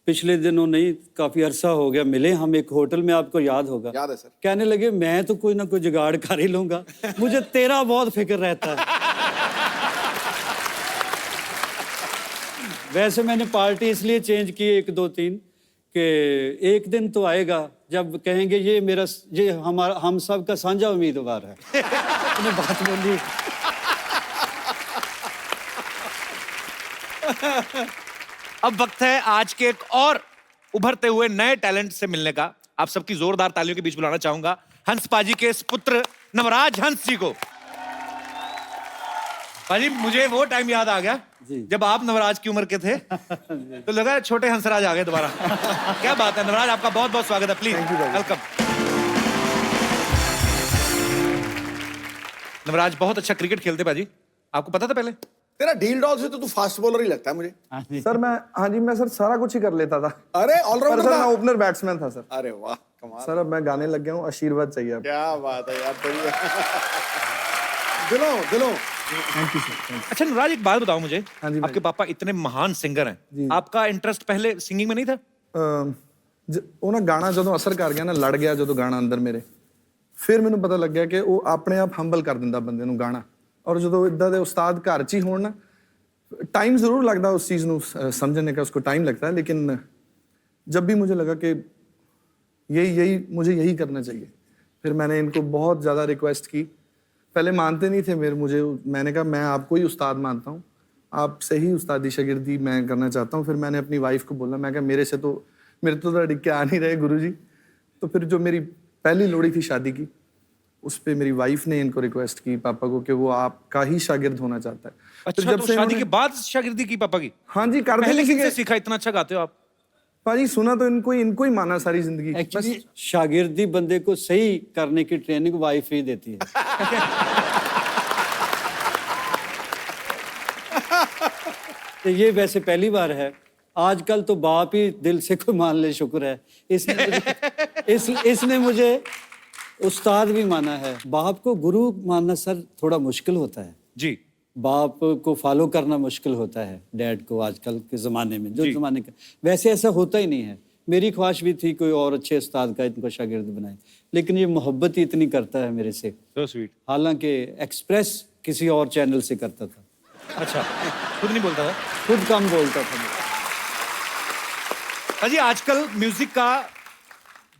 पिछले दिनों नहीं, काफी अरसा हो गया मिले हम एक होटल में, आपको याद होगा। याद है सर। कहने लगे मैं तो कोई ना कोई जुगाड़ कर ही लूंगा, मुझे तेरा बहुत फिक्र रहता है। वैसे मैंने पार्टी इसलिए चेंज की 1 2 3 कि एक दिन तो आएगा जब कहेंगे ये हमारा, हम सब का साझा उम्मीदवार है। उन्हें बात बोली। अब वक्त है आज के एक और उभरते हुए नए टैलेंट से मिलने का। आप सबकी जोरदार तालियों के बीच बुलाना चाहूंगा हंस पाजी के इस पुत्र नवराज हंस जी को। पाजी, मुझे वो टाइम याद आ गया जब आप नवराज की उम्र के थे, तो लगा छोटे हंसराज आ गए दोबारा। क्या बात है नवराज, आपका बहुत बहुत स्वागत है। Please welcome. नवराज बहुत अच्छा क्रिकेट खेलते पाजी, आपको पता था पहले? तेरा डील डॉल से तो तू फास्ट बॉलर ही लगता है मुझे। सर मैं सर सारा कुछ ही कर लेता था। अरे ऑलराउंडर सर था। मैं ओपनर बैट्समैन था सर। अरे वाह, कमाल। सर अब मैं गाने लग गया हूँ, आशीर्वाद चाहिए अब। क्या बात है यार, बढ़िया। दिलों। Thank you sir. अच्छा नवराज, एक बात बताओ मुझे। हाँ जी भाई। आपके पापा इतने महान सिंगर हैं, आपका इंटरेस्ट पहले सिंगिंग में नहीं था? ਉਹ ਨਾ ਗਾਣਾ ਜਦੋਂ ਅਸਰ ਕਰ ਗਿਆ ਨਾ, ਲੜ ਗਿਆ ਜਦੋਂ ਗਾਣਾ ਅੰਦਰ ਮੇਰੇ, ਫਿਰ ਮੈਨੂੰ ਪਤਾ ਲੱਗਿਆ ਕਿ ਉਹ ਆਪਣੇ ਆਪ ਹੰਬਲ ਕਰ ਦਿੰਦਾ ਬੰਦੇ ਨੂੰ ਗਾਣਾ। ਔਰ ਜਦੋਂ ਇਦਾਂ ਦੇ ਉਸਤਾਦ ਘਰ 'ਚ ਹੀ ਹੋਣ ਨਾ, टाइम ज़रूर लगता है उस चीज़ को समझने का, उसको टाइम लगता है, लेकिन जब भी मुझे लगा कि मुझे यही करना चाहिए, फिर मैंने इनको बहुत ज़्यादा रिक्वेस्ट की। पहले मानते नहीं थे मैंने कहा मैं आपको ही उस्ताद मानता हूँ, आपसे ही उस्तादी शागिर्दी मैं करना चाहता हूँ। फिर मैंने अपनी वाइफ को बोला, मैं कहा मेरे तो अड़िग के आ नहीं रहे गुरुजी। तो फिर जो मेरी पहली लोड़ी थी शादी की, उस पे मेरी वाइफ ने इनको रिक्वेस्ट की पापा को कि वो आपका ही शागिर्द होना चाहता है। अच्छा, तो शादी के बाद शागिर्दी की पापा की? हाँ जी, कर पहले किससे सीखा? इतना अच्छा गाते हो आप। पाजी सुना तो इनको ही माना सारी जिंदगी। एक्चुअली शागिर्दी बंदे को सही करने की ट्रेनिंग वाइफ ही देती है। तो ये वैसे पहली बार है, आजकल तो बाप ही दिल से कोई मान ले, शुक्र है। इसने मुझे उस्ताद भी माना है। बाप को गुरु मानना सर थोड़ा मुश्किल होता है जी। बाप को फॉलो करना मुश्किल होता है, डैड को आजकल के ज़माने में, जो ज़माने का। वैसे ऐसा होता ही नहीं है। मेरी ख्वाहिश भी थी कोई और अच्छे उस्ताद का इनको शागिर्द बनाए, लेकिन ये मोहब्बत ही इतनी करता है मेरे से। So sweet। हालांकि एक्सप्रेस किसी और चैनल से करता था। अच्छा, खुद नहीं बोलता था? खुद कम बोलता था। अजी, आजकल म्यूजिक का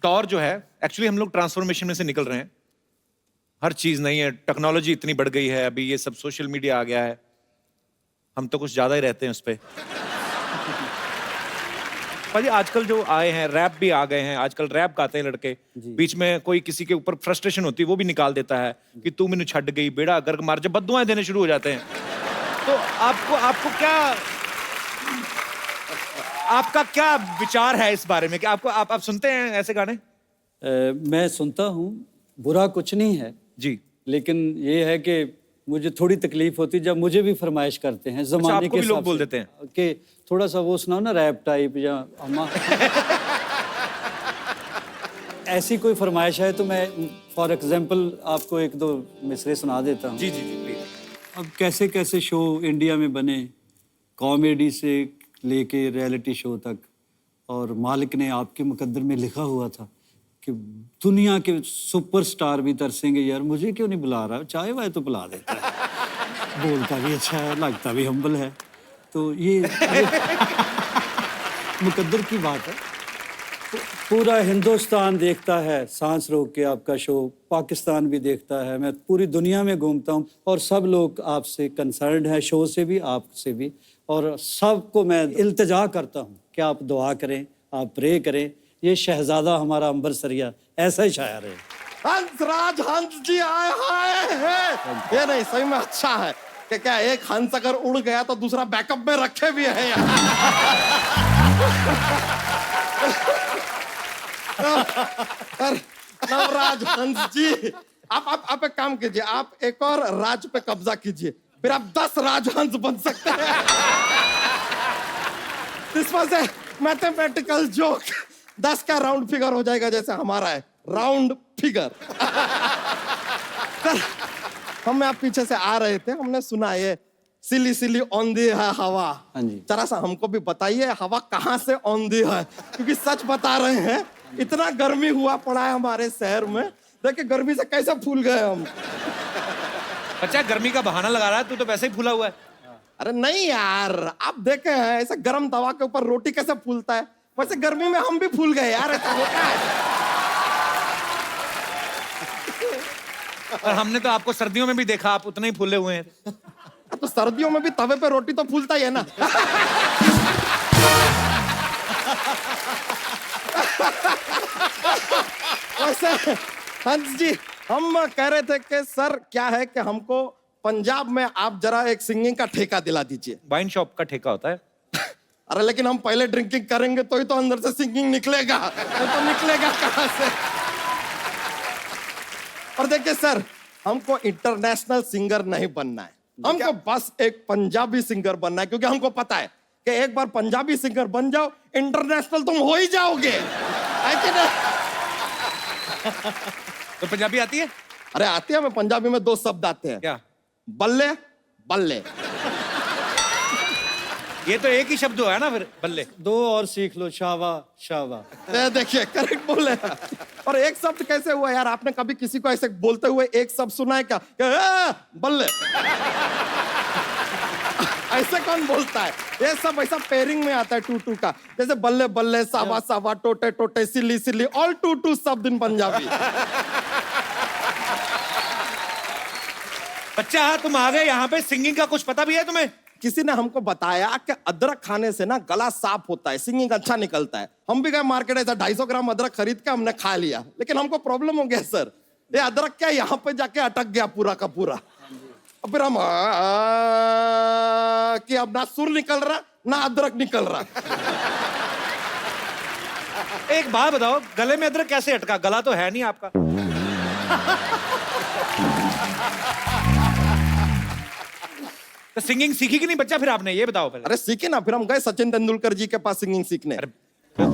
दौर जो है, एक्चुअली हम लोग ट्रांसफॉर्मेशन में से निकल रहे हैं। हर चीज नहीं है, टेक्नोलॉजी इतनी बढ़ गई है, अभी ये सब सोशल मीडिया आ गया है, हम तो कुछ ज्यादा ही रहते हैं उस पे। भाई आजकल जो आए हैं, रैप भी आ गए हैं, आजकल रैप गाते हैं लड़के, बीच में कोई किसी के ऊपर फ्रस्ट्रेशन होती है वो भी निकाल देता है कि तू मैनू छड़ गई, बेड़ा गर्क मार, जब बद्दुआएं देने शुरू हो जाते हैं। तो आपको क्या आपका क्या विचार है इस बारे में कि आपको आप सुनते हैं ऐसे गाने? मैं सुनता हूँ, बुरा कुछ नहीं है जी, लेकिन ये है कि मुझे थोड़ी तकलीफ होती है जब मुझे भी फरमाइश करते हैं जमाने आपको के भी लोग हिसाब बोल से देते हैं कि थोड़ा सा वो सुनाओ ना, रैप टाइप या अम्मा। ऐसी कोई फरमाइश है तो मैं फॉर एग्जांपल आपको एक दो मिसरे सुना देता हूँ। जी जी जी प्लीज। अब कैसे कैसे शो इंडिया में बने, कॉमेडी से लेके रियलिटी शो तक, और मालिक ने आपके मुकद्दर में लिखा हुआ था कि दुनिया के सुपरस्टार भी तरसेंगे, यार मुझे क्यों नहीं बुला रहा, चाय वाय तो बुला देता है। बोलता भी अच्छा है, लगता भी हम्बल है, तो ये मुकद्दर की बात है। पूरा हिंदुस्तान देखता है सांस रोक के आपका शो, पाकिस्तान भी देखता है, मैं पूरी दुनिया में घूमता हूँ और सब लोग आपसे कंसर्न्ड है, शो से भी आपसे भी, और सबको मैं इल्तिजा करता हूँ कि आप दुआ करें, आप प्रे करें, ये शहजादा हमारा अंबर सरिया ऐसा ही शायर है। हंसराज हंस जी आए हैं। ये नहीं सही में अच्छा है कि क्या एक हंस अगर उड़ गया तो दूसरा बैकअप में रखे भी है यार। नवराज हंस जी, आप एक काम कीजिए, आप एक और राज पे कब्जा कीजिए, फिर आप 10 राजहंस बन सकते हैं। This was a mathematical joke. 10 का राउंड फिगर हो जाएगा जैसे हमारा है राउंड फिगर। सर, हम आप पीछे से आ रहे थे, हमने सुना ये सिली सिली औंधी है हवा। हाँ जी। जरा सा हमको भी बताइए हवा कहाँ से औंधी है, क्योंकि सच बता रहे हैं इतना गर्मी हुआ पड़ा है हमारे शहर में, देखिए गर्मी से कैसे फूल गए हम। बच्चा गर्मी का बहाना लगा रहा है, तू तो वैसे ही फूला हुआ है। अरे नहीं यार, आप देखे हैं ऐसे गर्म तवा के ऊपर रोटी कैसे फूलता है, वैसे गर्मी में हम भी फूल गए यार, ऐसा होता है। और हमने तो आपको सर्दियों में भी देखा, आप उतने ही फूले हुए हैं। तो सर्दियों में भी तवे पे रोटी तो फूलता ही है ना। वैसे हंस जी, हम कह रहे थे कि सर क्या है कि हमको पंजाब में आप जरा एक सिंगिंग का ठेका दिला दीजिए। वाइन शॉप का ठेका होता है। अरे लेकिन हम पहले ड्रिंकिंग करेंगे तो ही तो अंदर से सिंगिंग निकलेगा, तो निकलेगा कहां से। और देखिए सर, हमको इंटरनेशनल सिंगर नहीं बनना है, हमको बस एक पंजाबी सिंगर बनना है, क्योंकि हमको पता है कि एक बार पंजाबी सिंगर बन जाओ इंटरनेशनल तुम हो ही जाओगे, है कि नहीं? तो पंजाबी आती है? अरे आती है, मैं पंजाबी में 2 शब्द आते हैं। क्या? बल्ले बल्ले। ये तो एक ही शब्द है ना फिर, बल्ले। 2 और सीख लो, शावा शावा। देखिए करेक्ट बोले। और एक शब्द कैसे हुआ यार, आपने कभी किसी को ऐसे बोलते हुए एक शब्द सुना है क्या? बल्ले। ऐसे कौन बोलता है? ये सब ऐसा पेयरिंग में आता है 2-2 का, जैसे बल्ले बल्ले, सावा सावा, टोटे टोटे, सिली सिली, ऑल 2-2 शब्द इन पंजाबी। बच्चा तुम आ गए यहाँ पे, सिंगिंग का कुछ पता भी है तुम्हें? किसी ने हमको बताया कि अदरक खाने से ना गला साफ होता है, सिंगिंग अच्छा निकलता है। हम भी गए मार्केट, ऐसा 250 ग्राम अदरक खरीद के हमने खा लिया, लेकिन हमको प्रॉब्लम हो गया सर, ये अदरक क्या यहाँ पे जाके अटक गया पूरा का पूरा। अब फिर हम कि अब ना सुर निकल रहा ना अदरक निकल रहा। एक बात बताओ, गले में अदरक कैसे अटका? गला तो है नहीं आपका। तो सिंगिंग सीखी कि नहीं बच्चा फिर आपने, ये बताओ पहले। अरे सीखे ना, फिर हम गए सचिन तेंदुलकर जी के पास सिंगिंग सीखने। वो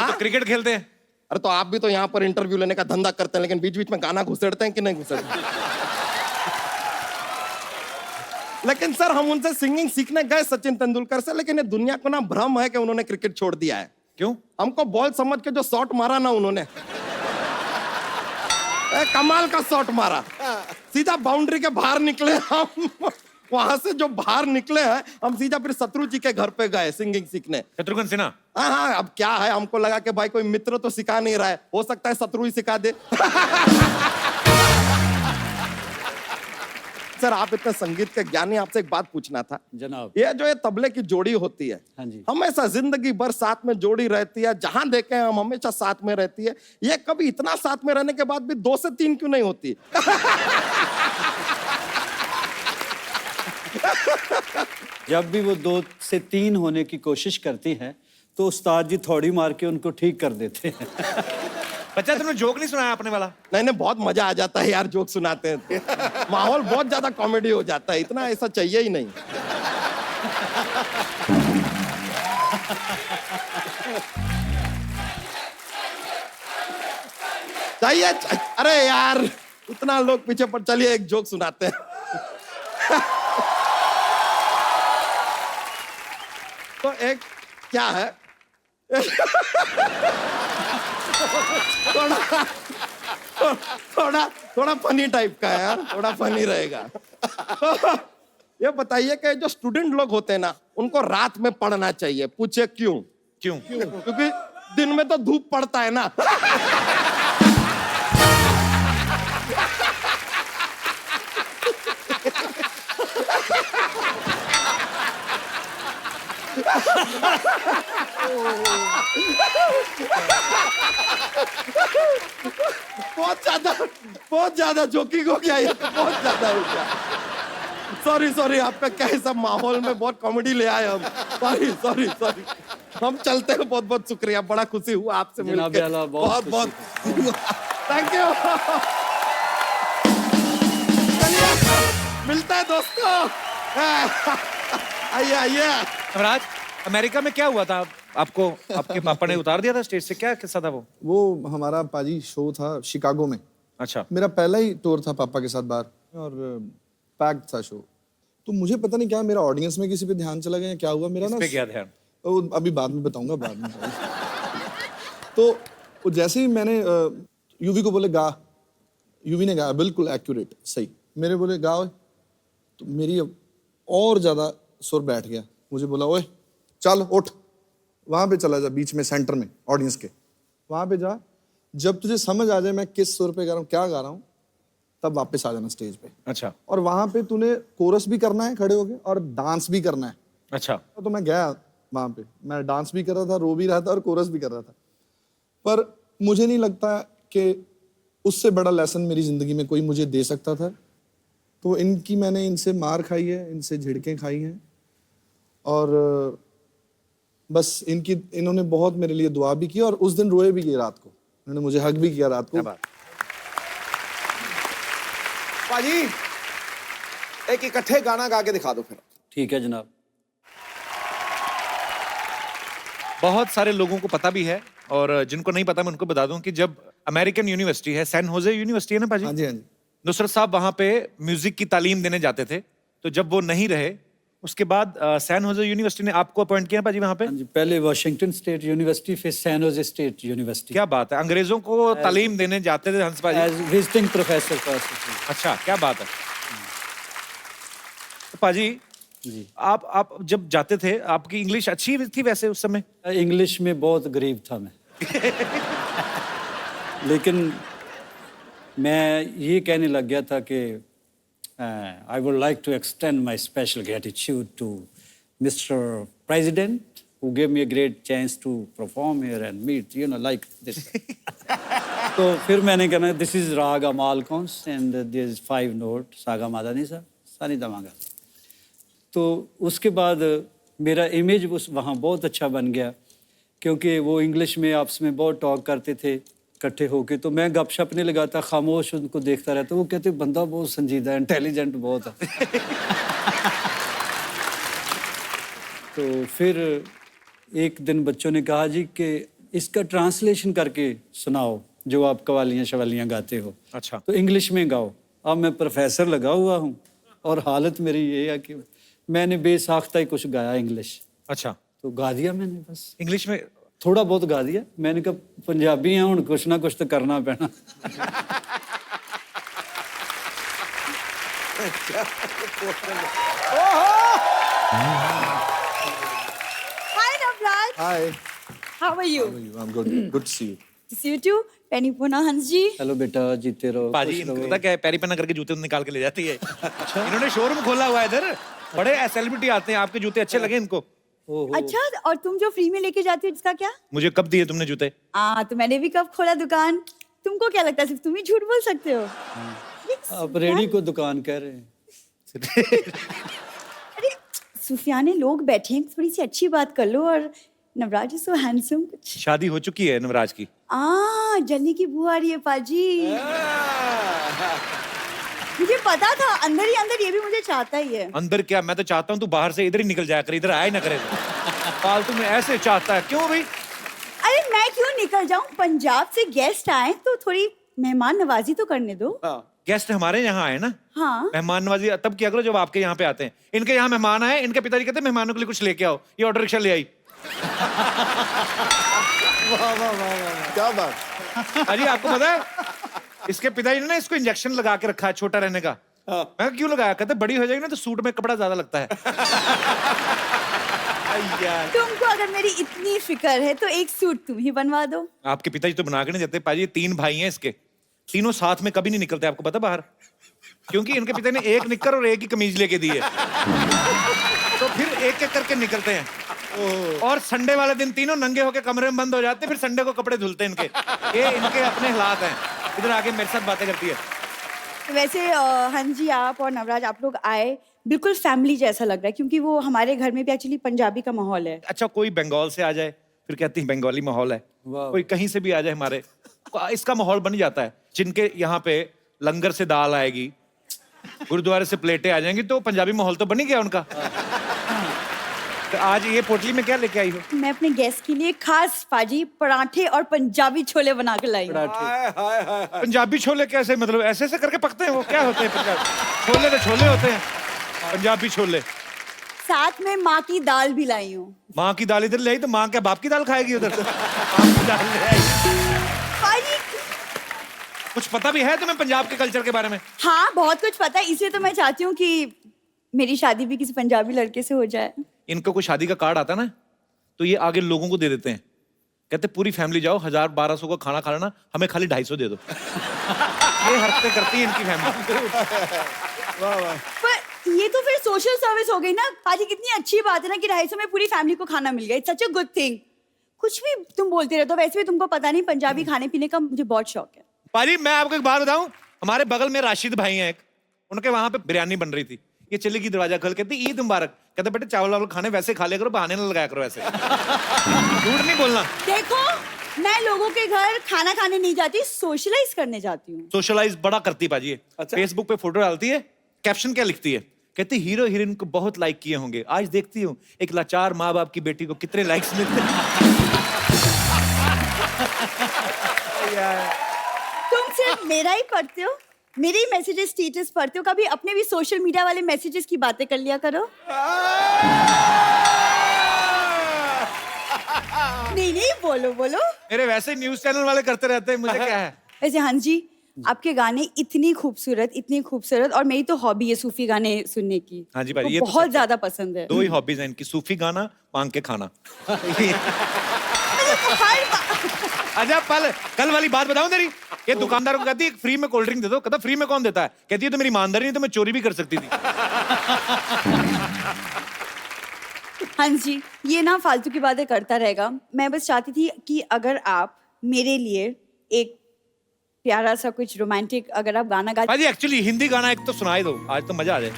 तो क्रिकेट खेलते हैं। अरे तो आप भी तो यहाँ पर इंटरव्यू लेने का धंधा करते हैं, लेकिन बीच बीच में गाना घुसेड़ते हैं कि नहीं घुसेड़ते? लेकिन सर हम उनसे सिंगिंग सीखने गए सचिन तेंदुलकर से, लेकिन ये दुनिया को ना भ्रम है कि उन्होंने क्रिकेट छोड़ दिया है। क्यों? हमको बॉल समझ के जो शॉट मारा ना उन्होंने, कमाल का शॉट मारा, सीधा बाउंड्री के बाहर निकले हम। वहां से जो बाहर निकले हैं हम सीधा फिर शत्रु जी के घर पे गए सिंगिंग सीखने। शत्रुघ्न सिन्हा? हाँ, अब क्या है, हमको लगा कि भाई कोई मित्र तो सिखा नहीं रहा है, हो सकता है शत्रु ही सिखा दे। सर आप इतने संगीत के ज्ञानी, आपसे एक बात पूछना था जनाब। ये जो ये तबले की जोड़ी होती है, हाँ जी। हमेशा जिंदगी भर साथ में जोड़ी रहती है, जहां देखे हम हमेशा साथ में रहती है, ये कभी इतना साथ में रहने के बाद भी 2 से 3 क्यों नहीं होती? जब भी वो 2 से 3 होने की कोशिश करती हैं तो उस्ताद जी थोड़ी मार के उनको ठीक कर देते हैं। बच्चा तुमने जोक नहीं सुनाया अपने वाला? नहीं नहीं, बहुत मजा आ जाता है यार जोक सुनाते हैं तो। माहौल बहुत ज्यादा कॉमेडी हो जाता है, इतना ऐसा चाहिए ही नहीं। चाहिए अरे यार इतना लोग पीछे पर, चलिए एक जोक सुनाते हैं। तो एक क्या है, थोड़ा फनी टाइप का है यार, थोड़ा फनी रहेगा। ये बताइए कि जो स्टूडेंट लोग होते हैं ना, उनको रात में पढ़ना चाहिए, पूछे क्यों? क्यों? क्योंकि दिन में तो धूप पड़ता है ना। बहुत ज्यादा जोकिंग हो गया ये, बहुत ज्यादा हो गया। सॉरी आपका कैसा माहौल में बहुत कॉमेडी ले आए हम। सॉरी हम चलते हैं, बहुत बहुत शुक्रिया, बड़ा खुशी हुआ आपसे मिलकर, बहुत बहुत थैंक यू। चलिए मिलता है दोस्तों। आइए। अमराज, अमेरिका में क्या हुआ था आपको? आपके पापा ने उतार दिया था स्टेज से, क्या किस्सा था वो? वो हमारा पाजी शो था शिकागो में। अच्छा। मेरा पहला ही टूर था पापा के साथ बाहर, और पैक्ड था शो। तो मुझे पता नहीं क्या मेरा ऑडियंस में किसी पे ध्यान चला गया, क्या हुआ मेरा ना, पे क्या ध्यान? वो अभी बाद में बताऊंगा, बाद में। तो वो जैसे ही मैंने यूवी को बोले गा, यूवी ने गाया बिल्कुल एक्यूरेट सही, मेरे बोले गाओ, तो मेरी और ज्यादा सुर बैठ गया। मुझे बोला ओए चल उठ, वहां पे चला जा, बीच में सेंटर में ऑडियंस के, वहां पे जा, जब तुझे समझ आ जाए मैं किस सुर पे गा रहा हूँ, क्या गा रहा हूँ, तब वापस आ जाना स्टेज पे। अच्छा। और वहां पे तूने कोरस भी करना है खड़े होके, और डांस भी करना है। अच्छा। तो मैं गया वहां पे, मैं डांस भी कर रहा था, रो भी रहा था, और कोरस भी कर रहा था। पर मुझे नहीं लगता कि उससे बड़ा लेसन मेरी जिंदगी में कोई मुझे दे सकता था। तो मैंने इनसे मार खाई है, इनसे झिड़कें खाई हैं, और बस इन्होंने बहुत मेरे लिए दुआ भी की, और उस दिन रोए भी किए रात को, उन्होंने मुझे हग भी किया रात को। पाजी एक इकट्ठे गाना गा के दिखा दो फिर। ठीक है जनाब। बहुत सारे लोगों को पता भी है, और जिनको नहीं पता मैं उनको बता दूं कि जब अमेरिकन यूनिवर्सिटी है, सैन होजे यूनिवर्सिटी है ना पाजी? हाँ जी, हाँ जी। नुसरत साहब वहां पे म्यूजिक की तालीम देने जाते थे, तो जब वो नहीं रहे उसके बाद सैन होजे यूनिवर्सिटी ने आपको अपॉइंट किया पाजी वहां पे? हाँ जी, पहले वाशिंगटन स्टेट यूनिवर्सिटी, फिर सैन होजे स्टेट यूनिवर्सिटी। क्या बात है, अंग्रेजों को तालीम देने जाते थे Hans Paaji? As visiting professor. अच्छा, क्या बात है। तो पाजी जी, आप जब जाते थे, आपकी इंग्लिश अच्छी थी वैसे उस समय? इंग्लिश में बहुत गरीब था मैं। लेकिन मैं ये कहने लग गया था कि I would like to extend my special gratitude to Mr. President who gave me a great chance to perform here and meet, like this. तो फिर मैंने कहना, this is Raga Malkons and there is 5 notes, Saga Madanisa, Sani Damaga. तो उसके बाद मेरा image वहाँ बहुत अच्छा बन गया, क्योंकि वो इंग्लिश में आपस में बहुत टॉक करते थे इकट्ठे होके, तो मैं गपशप नहीं लगाता, खामोश उनको देखता रहता। वो कहते बंदा बहुत संजीदा है, इंटेलिजेंट बहुत है। तो फिर एक दिन बच्चों ने कहा जी कि इसका ट्रांसलेशन करके सुनाओ जो आप कवालियाँ शवालियाँ गाते हो। अच्छा। तो इंग्लिश में गाओ। अब मैं प्रोफेसर लगा हुआ हूँ, और हालत मेरी ये है कि मैंने बेसाख्ता ही कुछ गाया इंग्लिश। अच्छा। तो गा दिया मैंने, बस इंग्लिश में थोड़ा बहुत गा दिया। मैंने कहा पंजाबी हैं, हुण कुछ ना कुछ तो करना पैना। Hi, Navrat. Hi. How are you? I'm good. Good to see you. To see you too. Penny Puna Hansji. Hello बेटा, जीते रहो। पाजी खुश इनको रहो। पता क्या है, पैरी पन्ना करके जूते निकाल के ले जाती है। इन्होंने शोरूम खोला हुआ है इधर, बड़े सेलिब्रिटी आते हैं, आपके जूते अच्छे लगे इनको। अच्छा, और तुम जो फ्री में लेके जाती हो जिसका क्या? मुझे कब दिए तुमने जूते? तो मैंने भी कब खोला दुकान। तुमको क्या लगता है सिर्फ तुम ही झूठ बोल सकते हो? आप रेडी को दुकान कह रहे हैं। अरे सूफियाने लोग बैठे हैं, थोड़ी सी अच्छी बात कर लो। और नवराज इज सो हैंडसम। कुछ शादी हो चुकी है नवराज की। जलने की बू आ रही है पाजी। मुझे पता था अंदर ही अंदर ये भी मुझे चाहता ही है। अंदर क्या, मैं तो चाहता हूँ तू बाहर से इधर ही निकल जाया कर, इधर आया ही ना करे। फालतू में ऐसे चाहता है क्यों भाई? अरे मैं क्यों निकल जाऊं? पंजाब से गेस्ट आए तो थोड़ी मेहमान नवाजी तो करने दो। गेस्ट हमारे यहाँ आए ना, हाँ। मेहमान नवाजी तब किया करो जब आपके यहाँ पे आते हैं। इनके यहाँ मेहमान आए, इनके पिताजी कहते हैं मेहमानों के लिए कुछ लेके आओ, ये ऑटो रिक्शा ले आई। क्या बात। अजी आपको पता है इसके पिताजी ने ना इसको इंजेक्शन लगा के रखा है छोटा रहने का। मैं कहा, क्यों लगाया? कहते बड़ी हो जाएगी ना तो सूट में कपड़ा ज्यादा लगता है। यार तुमको अगर मेरी इतनी फिक्र है तो एक सूट तुम ही बनवा दो। आपके पिताजी तो बना के नहीं देते पाजी। 3 भाई हैं इसके, तीनों साथ में कभी नहीं निकलते, आपको पता बाहर, क्योंकि इनके पिता ने एक निक्कर और एक ही कमीज लेके दी है। तो फिर एक एक करके निकलते हैं और संडे वाले दिन तीनों नंगे होके कमरे में बंद हो जाते, फिर संडे को कपड़े धुलते हैं इनके। ये इनके अपने हालात हैं। इधर आके मेरे साथ बातें करती है। वैसे हाँ जी, आप और नवराज आप लोग आए बिल्कुल फैमिली जैसा लग रहा है, क्योंकि वो हमारे घर में भी एक्चुअली पंजाबी का माहौल है। अच्छा कोई बंगाल से आ जाए फिर कहती है बंगाली माहौल है, कोई कहीं से भी आ जाए हमारे, इसका माहौल बन जाता है। जिनके यहाँ पे लंगर से दाल आएगी, गुरुद्वारे से प्लेटें आ जाएंगी, तो पंजाबी माहौल तो बन ही गया उनका। तो आज ये पोटली में क्या लेके आई हो? मैं अपने गेस्ट के लिए खास पाजी पराठे और पंजाबी छोले बना के लाई हूं। पंजाबी छोले कैसे, मतलब ऐसे ऐसे करके पकते हैं? वो क्या होते हैं पंजाबी छोले? तो छोले होते हैं पंजाबी छोले। साथ में माँ की दाल भी लाई हूँ। माँ की दाल इधर ले आई तो माँ क्या बाप की दाल खाएगी उधर? दाल ले आई। पाजी कुछ पता भी है तुम्हें पंजाब के कल्चर के बारे में? हाँ बहुत कुछ पता है, इसलिए तो मैं चाहती हूँ कि मेरी शादी भी किसी पंजाबी लड़के से हो जाए। इनको कोई शादी का कार्ड आता ना तो ये आगे लोगों को दे देते हैं, कहते पूरी फैमिली जाओ 1000-1200 का खाना खा लेना, हमें खाली 250 दे दो। ये हरकतें करती है इनकी फैमिली। पर ये तो फिर सोशल सर्विस हो गई ना पाजी। कितनी अच्छी बात है ना कि 250 में पूरी फैमिली को खाना मिल गया। It's such a good thing. कुछ भी तुम बोलते रहते हो, वैसे भी तुमको पता नहीं पंजाबी खाने पीने का मुझे बहुत शौक है। पाजी मैं आपको एक बात बताऊं, हमारे बगल में राशिद भाई हैं एक, उनके वहां पे बिरयानी बन रही थी। ये चली गई दरवाजा खोल, कहती ईद मुबारक। कहते बेटे चावल वावल खाने वैसे खा लिया करो, बहाने ना लगाया करो ऐसे। झूठ नहीं बोलना। देखो मैं लोगों के घर खाना खाने नहीं जाती, सोशलाइज करने जाती हूँ। सोशलाइज बड़ा करती पाजी है। फेसबुक पे फोटो डालती है, कैप्शन क्या लिखती है? कहती हीरो हीरोइन को बहुत लाइक किए होंगे, आज देखती हूँ एक लाचार माँ बाप की बेटी को कितने लाइक्स मिलते हैं। तुम सिर्फ मेरा ही पढ़ते हो, मेरे ही मैसेजेस स्टेटस पढ़ते हो, कभी अपने भी सोशल मीडिया वाले मैसेजेस की बातें कर लिया करो। नहीं नहीं बोलो बोलो। मेरे वैसे न्यूज चैनल वाले करते रहते हैं, मुझे क्या है। वैसे हाँ जी आपके गाने इतनी खूबसूरत और मेरी तो हॉबी है सूफी गाने सुनने की। हाँ जी भाई, तो ये तो बहुत सच है। ज्यादा पसंद है। 2 ही हॉबीज हैं इनकी, सूफी गाना, मांग के खाना। अच्छा कल वाली बात बताऊं तेरी, ये दुकानदार को कहती है फ्री में कोल्ड ड्रिंक दे दो, कहता फ्री में कौन देता है? कहती है तो मेरी ईमानदारी नहीं तो मैं चोरी भी कर सकती थी। हाँ जी ये ना फालतू की बातें करता रहेगा। मैं बस चाहती थी कि अगर आप मेरे लिए एक प्यारा सा कुछ रोमांटिक अगर आप गाना गा। भाई एक्चुअली हिंदी गाना एक तो सुनाई दो, आज तो मजा आ जाए।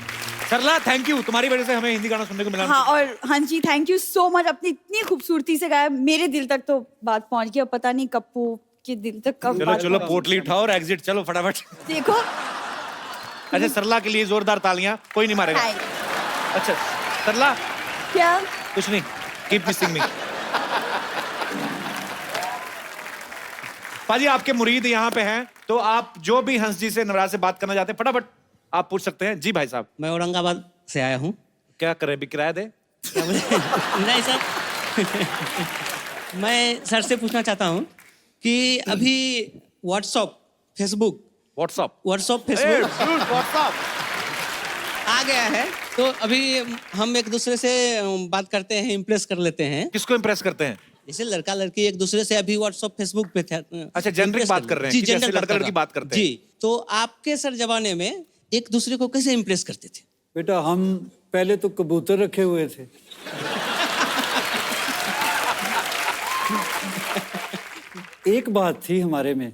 सरला थैंक यू, तुम्हारी वजह से हमें हिंदी गाना सुनने को मिला। हाँ और हाँ जी थैंक यू सो मच, अपनी इतनी खूबसूरती से गाया, मेरे दिल तक तो बात पहुंच गई। अब पता नहीं कप्पू के दिल तक कब चलो बात चलो पहुंची। पोटली उठाओ और एग्जिट चलो फटाफट। देखो अच्छा सरला के लिए जोरदार तालियां, कोई नहीं मारेगा। अच्छा सरला क्या कुछ नहीं, कीप मिसिंग मी। पाजी आपके मुरीद यहाँ पे हैं, तो आप जो भी हंस जी से नवराज से बात करना चाहते हैं फटाफट आप पूछ सकते हैं। जी भाई साहब। मैं औरंगाबाद से आया हूँ। क्या करे, भी किराया दे? नहीं सर। मैं सर से पूछना चाहता हूँ कि अभी व्हाट्सएप फेसबुक आ गया है, तो अभी हम एक दूसरे से बात करते हैं, इम्प्रेस कर लेते हैं। किसको इम्प्रेस करते हैं? जैसे लड़का लड़की एक दूसरे से अभी व्हाट्सएप फेसबुक पे थे। अच्छा जेनरिक बात कर रहे हैं जी, कि जैसे जेंडर लड़का लड़की बात करते हैं। जी, तो आपके सर जमाने में एक दूसरे को कैसे इम्प्रेस करते थे? बेटा हम पहले तो कबूतर रखे हुए थे। एक बात थी हमारे में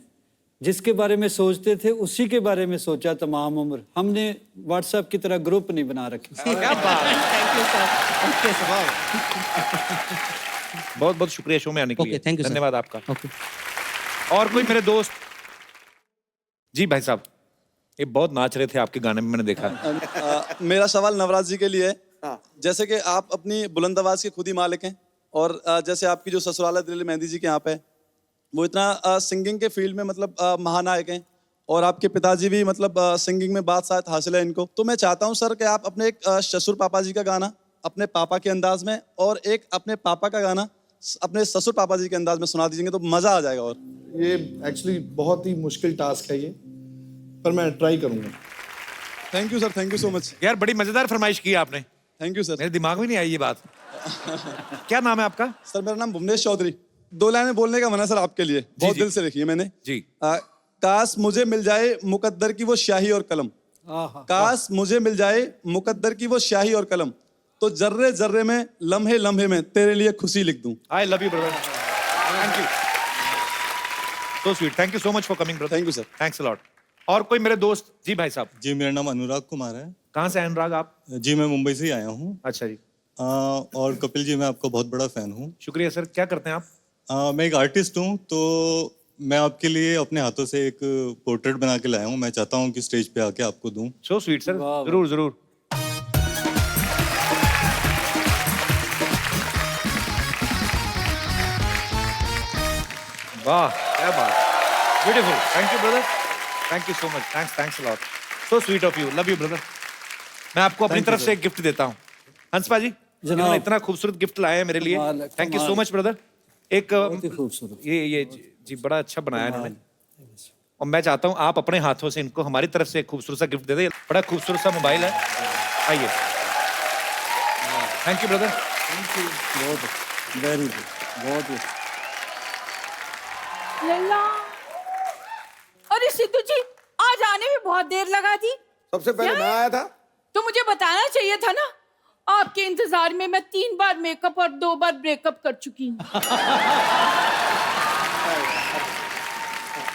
जिसके बारे में सोचते थे उसी के बारे में सोचा तमाम उम्र। हमने व्हाट्सएप की तरह ग्रुप नहीं बना रखे। क्या बात है। Thank you sir. Okay sir. बहुत बहुत शुक्रिया शो में आने के Okay, लिए। thank you, sir. धन्यवाद आपका। ओके। और कोई मेरे दोस्त? जी भाई साहब, ये बहुत नाच रहे थे आपके गाने में, मैंने देखा। मेरा सवाल नवराज जी के लिए है। जैसे कि आप अपनी बुलंद आवाज के खुद ही मालिक हैं और जैसे आपकी जो ससुराल है दिल्ली मेहंदी जी के यहाँ पे, वो इतना सिंगिंग के फील्ड में मतलब महानायक हैं और आपके पिताजी भी मतलब सिंगिंग में बादशाहत हासिल है इनको। तो मैं चाहता हूँ सर कि आप अपने एक ससुर पापा जी का गाना अपने पापा के अंदाज में और एक अपने पापा का गाना अपने ससुर पापा जी के अंदाज में सुना दीजिएंगे तो मजा आ जाएगा। और ये एक्चुअली बहुत ही मुश्किल टास्क है ये, पर मैं ट्राई करूंगा। Thank you sir, thank you so much. यार बड़ी मजेदार फरमाइश की आपने। Thank you sir. मेरे दिमाग में नहीं आई ये बात। क्या नाम है आपका? सर मेरा नाम भुवनेश चौधरी। 2 लाइनें बोलने का मन है सर आपके लिए, बहुत दिल से लिखी है मैंने जी। काश मुझे मिल जाए मुकद्दर की वो स्याही और कलम, काश मुझे मिल जाए मुकद्दर की वो स्याही और कलम, तो जर्रे जर्रे में लम्हे लम्हे में तेरे लिए खुशी लिख दूं। I love you brother, thank you, so sweet, thank you so much for coming brother. Thank you sir. Thanks a lot. और कोई मेरे दोस्त? जी भाई साहब। जी मेरा नाम अनुराग कुमार है। कहाँ से हैं अनुराग आप? जी मैं मुंबई से ही आया हूँ। अच्छा जी। और कपिल जी मैं आपका बहुत बड़ा फैन हूँ। शुक्रिया सर। क्या करते हैं आप? मैं एक आर्टिस्ट हूँ, तो मैं आपके लिए अपने हाथों से एक पोर्ट्रेट बना के लाया हूँ। मैं चाहता हूँ कि स्टेज पे आके आपको दूं। सो स्वीट सर, जरूर जरूर। वाह क्या बात, beautiful, thank you brother, thank you so much, thanks a lot, so sweet of you, love you brother. मैं आपको अपनी तरफ से एक गिफ्ट देता हूँ। हंस पाजी जिन्होंने इतना खूबसूरत गिफ्ट लाया है मेरे लिए, thank you so much brother. एक खूबसूरत ये जी बड़ा अच्छा बनाया इन्होंने, और मैं चाहता हूँ आप अपने हाथों से इनको हमारी तरफ से एक खूबसूरत सा गिफ्ट दे दें। बड़ा खूबसूरत सा मोबाइल है, आइए। Thank you brother. Thank you, बहुत वेरी गुड, बहुत गुड। लल्ला, अरे सिद्धू जी आज आने में बहुत देर लगा दी। सबसे पहले मैं आया था तो मुझे बताना चाहिए था ना। आपके इंतजार में मैं 3 बार मेकअप और 2 बार ब्रेकअप कर चुकी हूँ।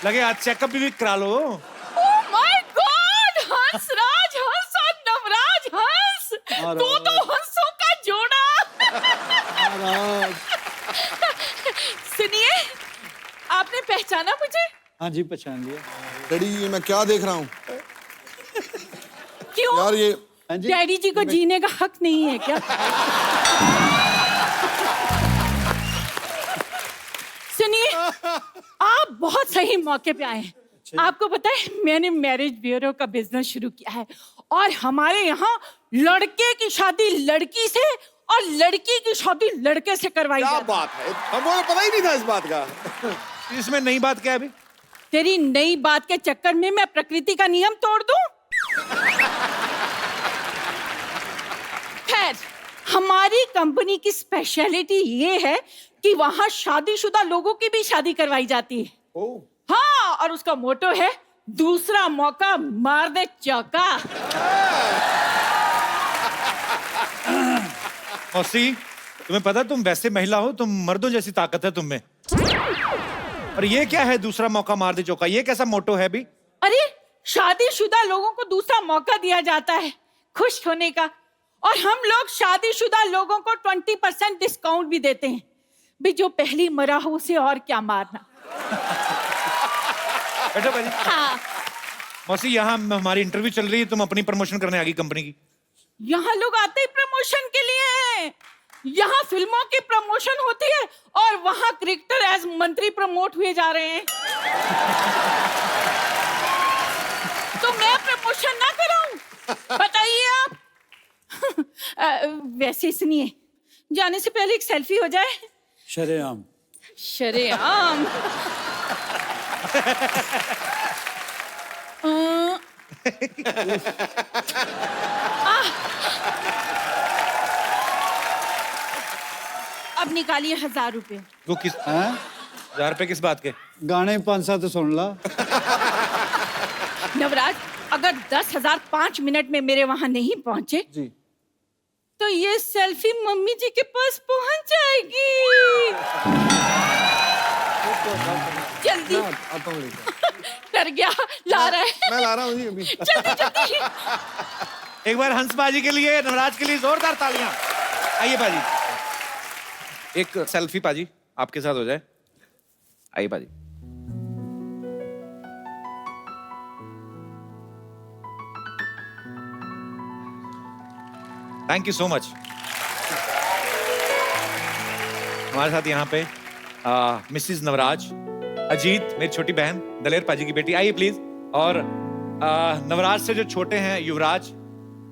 लगे आज चेकअप भी करा लो। Oh my God, Hansraj Hans और नवराज हंस, तो हंसों का जोड़ा। सुनिए, आपने पहचाना मुझे? हाँ जी पहचान लिया। डैडी ये मैं क्या देख रहा हूँ क्यों यार? ये डैडी जी को जीने का हक नहीं है क्या? सुनिए, आप बहुत सही मौके पे आए हैं। आपको पता है मैंने मैरिज ब्यूरो का बिजनेस शुरू किया है और हमारे यहाँ लड़के की शादी लड़की से और लड़की की शादी लड़के से करवाई क्या जाती है। बात है, हमको पता ही नहीं था इस बात का। इसमें नई बात क्या है अभी? तेरी नई बात के चक्कर में मैं प्रकृति का नियम तोड़ दूं? खैर, हमारी कंपनी की स्पेशलिटी ये है कि वहां शादीशुदा लोगों की भी शादी करवाई जाती है। हाँ, और उसका मोटो है दूसरा मौका मार दे चौका। मौसी, तुम्हें पता तुम वैसे महिला हो, तुम मर्दों जैसी ताकत है तुम में। और ये क्या है दूसरा मौका मार दे चौका? ये कैसा मोटो है भी? अरे शादीशुदा लोगों को दूसरा मौका दिया जाता है खुश होने का, और हम लोग शादीशुदा लोगों को 20% डिस्काउंट भी देते हैं। भी जो पहली मरा हो उसे और क्या मारना। बैठो भाई। हाँ। मौसी यहाँ हमारी इंटरव्यू चल रही है, तुम अपनी प्रमोशन करने आ गई कंपनी की। यहाँ लोग आते ही प्रमोशन के लिए हैं। यहाँ फिल्मों की प्रमोशन होती है और वहाँ क्रिकेटर एज मंत्री प्रमोट हुए जा रहे हैं। तो मैं प्रमोशन ना कराऊं? बताइए आप। वैसे सुनिए, जाने से पहले एक सेल्फी हो जाए। शरेआम। शरेआम। अब निकालिए 1000 रुपए। वो किस 1000 रुपए किस बात के? गाने 5-7 तो सुन ला। नवराज, अगर 10,000 5 मिनट में मेरे वहां नहीं पहुंचे जी, तो ये सेल्फी मम्मी जी के पास पहुंच जाएगी। जल्दी डर गया, ला रहा है। मैं ला रहा हूँ जी अभी। जल्दी जल्दी। एक बार हंस बाजी के लिए, नवराज के लिए जोरदार तालियां। आइए बाजी, एक सेल्फी पाजी आपके साथ हो जाए। आइए बाजी। Thank you so much. हमारे साथ यहाँ पे मिसिस नवराज, अजीत मेरी छोटी बहन, दलेर पाजी की बेटी, आइए प्लीज। और नवराज से जो छोटे हैं युवराज,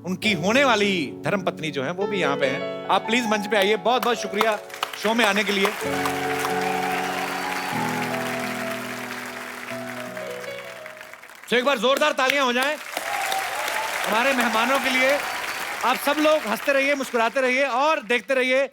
उनकी होने वाली धर्मपत्नी जो है वो भी यहाँ पे हैं। आप प्लीज मंच पे आइए। बहुत बहुत शुक्रिया शो में आने के लिए। तो एक बार जोरदार तालियां हो जाएं हमारे मेहमानों के लिए। आप सब लोग हंसते रहिए, मुस्कुराते रहिए और देखते रहिए।